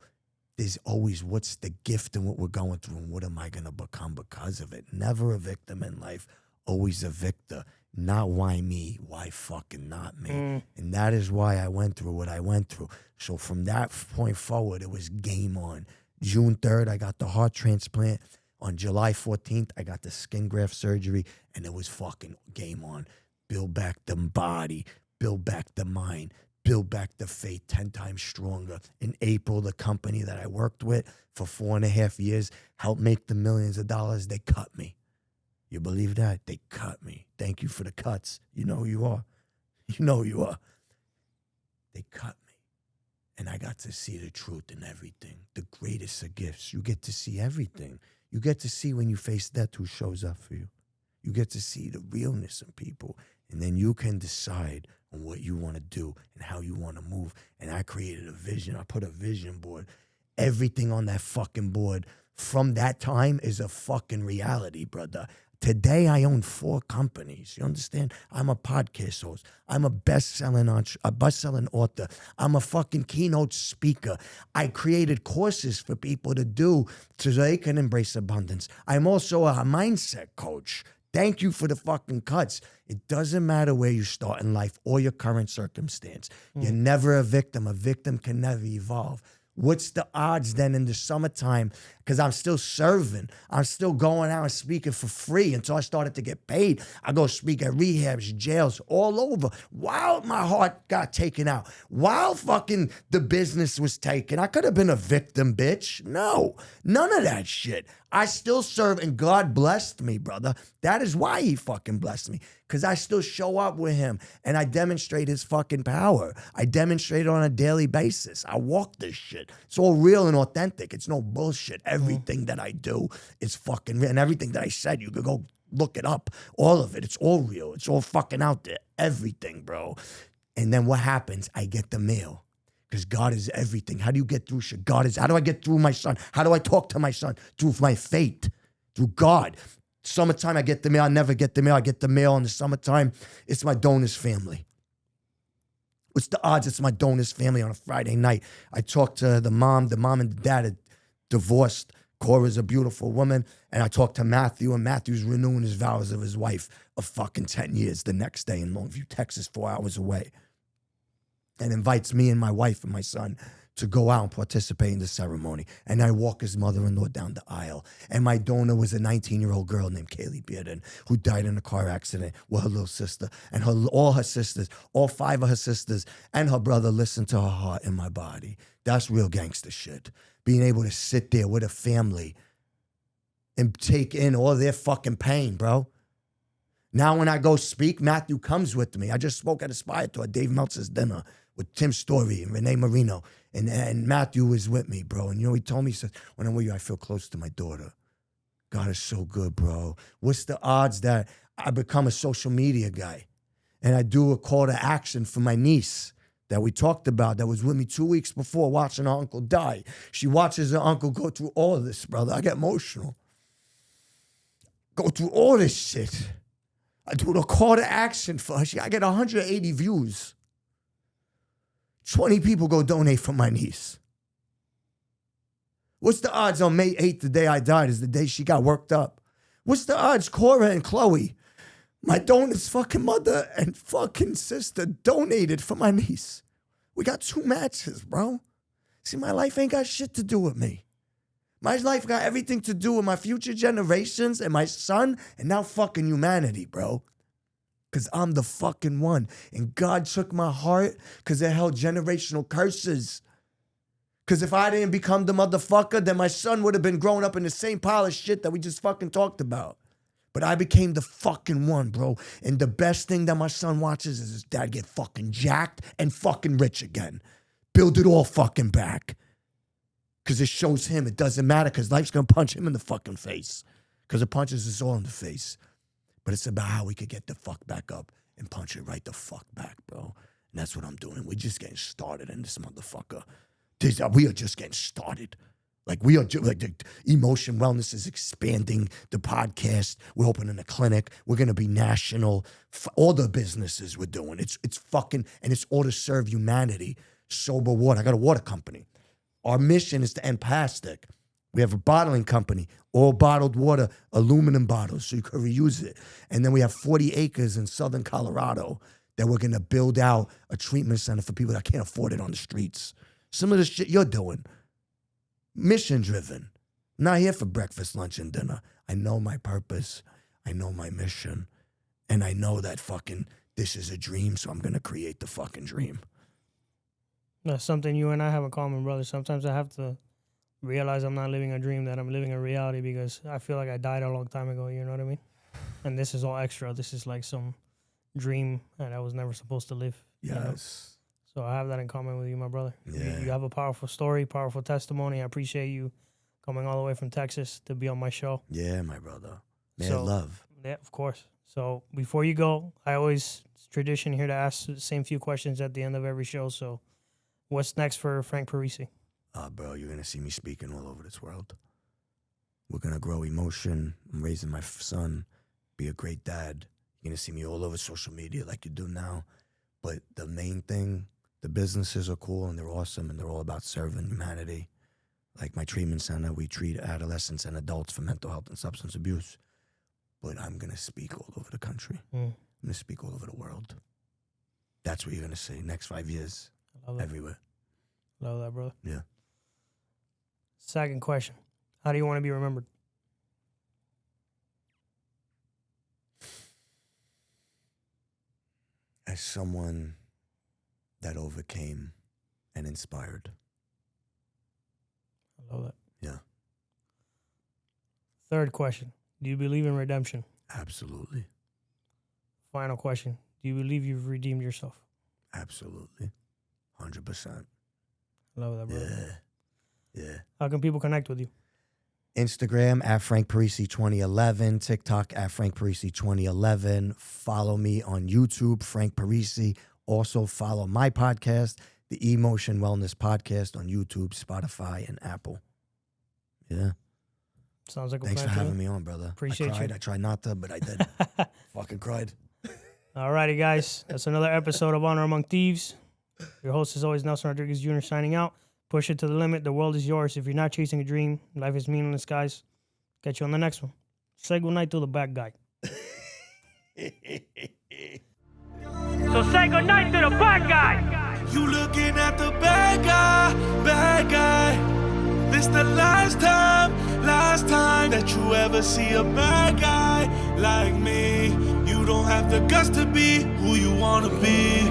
there's always what's the gift in what we're going through, and what am I going to become because of it? Never a victim in life, always a victor. Not why me, why fucking not me. And that is why I went through what I went through. So from that point forward, it was game on. June 3rd, I got the heart transplant. On July 14th, I got the skin graft surgery, and it was fucking game on. Build back the body, build back the mind, build back the faith 10 times stronger. In April, the company that I worked with for 4.5 years helped make the millions of dollars. They cut me. You believe that? They cut me. Thank you for the cuts. You know who you are. You know who you are. They cut me. And I got to see the truth in everything. The greatest of gifts. You get to see everything. You get to see when you face death who shows up for you. You get to see the realness in people. And then you can decide on what you want to do and how you want to move. And I created a vision. I put a vision board. Everything on that fucking board from that time is a fucking reality, brother. Today, I own 4 companies. You understand? I'm a podcast host. I'm a best-selling author. I'm a fucking keynote speaker. I created courses for people to do so they can embrace abundance. I'm also a mindset coach. Thank you for the fucking cuts. It doesn't matter where you start in life or your current circumstance. You're never a victim. A victim can never evolve. What's the odds then in the summertime? Because I'm still serving. I'm still going out and speaking for free until I started to get paid. I go speak at rehabs, jails, all over. While my heart got taken out. While fucking the business was taken. I could have been a victim, bitch. No, none of that shit. I still serve, and God blessed me, brother. That is why he fucking blessed me. Because I still show up with him, and I demonstrate his fucking power. I demonstrate it on a daily basis. I walk this shit. It's all real and authentic. It's no bullshit. Everything that I do is fucking real. And everything that I said, you could go look it up. All of it. It's all real. It's all fucking out there. Everything, bro. And then what happens? I get the mail. Because God is everything. How do you get through shit? God is, how do I get through my son? How do I talk to my son? Through my faith. Through God. Summertime, I get the mail. I never get the mail. I get the mail in the summertime. It's my donor's family. What's the odds it's my donor's family on a Friday night? I talk to the mom. The mom and the dad are divorced. Cora's a beautiful woman. And I talk to Matthew, and Matthew's renewing his vows of his wife of fucking 10 years the next day in Longview, Texas, 4 hours away. And invites me and my wife and my son to go out and participate in the ceremony. And I walk his mother-in-law down the aisle. And my donor was a 19-year-old girl named Kaylee Bearden, who died in a car accident with her little sister. And all her sisters, all 5 of her sisters and her brother listened to her heart in my body. That's real gangster shit. Being able to sit there with a family and take in all their fucking pain, bro. Now when I go speak, Matthew comes with me. I just spoke at Aspire to Dave Meltzer's dinner with Tim Story and Renee Marino. And Matthew was with me, bro. And you know, he told me, he said, when I'm with you, I feel close to my daughter. God is so good, bro. What's the odds that I become a social media guy and I do a call to action for my niece that we talked about that was with me 2 weeks before watching her uncle die. She watches her uncle go through all of this, brother. I get emotional. Go through all this shit. I do the call to action for her. I get 180 views. 20 people go donate for my niece. What's the odds on May 8th, the day I died, is the day she got worked up? What's the odds Cora and Chloe, my donor's fucking mother and fucking sister, donated for my niece? We got 2 matches, bro. See, my life ain't got shit to do with me. My life got everything to do with my future generations and my son and now fucking humanity, bro. Because I'm the fucking one. And God took my heart because it held generational curses. Because if I didn't become the motherfucker, then my son would have been growing up in the same pile of shit that we just fucking talked about. But I became the fucking one, bro. And the best thing that my son watches is his dad get fucking jacked and fucking rich again. Build it all fucking back. Because it shows him it doesn't matter because life's going to punch him in the fucking face. Because it punches us all in the face. But it's about how we could get the fuck back up and punch it right the fuck back, bro. And that's what I'm doing. We're just getting started in this motherfucker. We are just getting started. Like we are, like the Emotion Wellness is expanding the podcast. We're opening a clinic. We're gonna be national. All the businesses we're doing. It's fucking, and it's all to serve humanity. Sober water. I got a water company. Our mission is to end plastic. We have a bottling company, all bottled water, aluminum bottles, so you can reuse it. And then we have 40 acres in southern Colorado that we're gonna build out a treatment center for people that can't afford it on the streets. Some of the shit you're doing. Mission driven. I'm not here for breakfast, lunch, and dinner. I know my purpose. I know my mission. And I know that fucking this is a dream, so I'm going to create the fucking dream. That's something you and I have in common, brother. Sometimes I have to realize I'm not living a dream, that I'm living a reality because I feel like I died a long time ago, you know what I mean? And this is all extra. This is like some dream that I was never supposed to live. Yes. You know? So I have that in common with you, my brother. Yeah. You have a powerful story, powerful testimony. I appreciate you coming all the way from Texas to be on my show. Yeah, my brother. Man, love. Yeah, of course. So before you go, it's tradition here to ask the same few questions at the end of every show. So what's next for Frank Parisi? Bro, you're going to see me speaking all over this world. We're going to grow emotion. I'm raising my son, be a great dad. You're going to see me all over social media like you do now. But the main thing, the businesses are cool and they're awesome and they're all about serving humanity. Like my treatment center, we treat adolescents and adults for mental health and substance abuse. But I'm going to speak all over the country. I'm going to speak all over the world. That's what you're going to see next 5 years, everywhere. Love that, brother. Yeah. Second question. How do you want to be remembered? As someone that overcame and inspired. I love that. Yeah. Third question. Do you believe in redemption? Absolutely. Final question. Do you believe you've redeemed yourself? Absolutely. 100%. I love that, brother. Yeah. How can people connect with you? Instagram at Frank Parisi 2011, TikTok at Frank Parisi 2011. Follow me on YouTube, Frank Parisi. Also follow my podcast, the Emotion Wellness Podcast on YouTube, Spotify, and Apple. Yeah. Sounds like a Thanks plan for to having me. me on, brother. Appreciate I tried. you. I tried not to, but I did. Fucking cried. All righty, guys. That's another episode of Honor Among Thieves. Your host is always Nelson Rodriguez Jr. signing out. Push it to the limit. The world is yours. If you're not chasing a dream, life is meaningless, guys. Catch you on the next one. Say goodnight to the bad guy. So say goodnight to the bad guy. You looking at the bad guy. This the last time that you ever see a bad guy like me. You don't have the guts to be who you wanna be.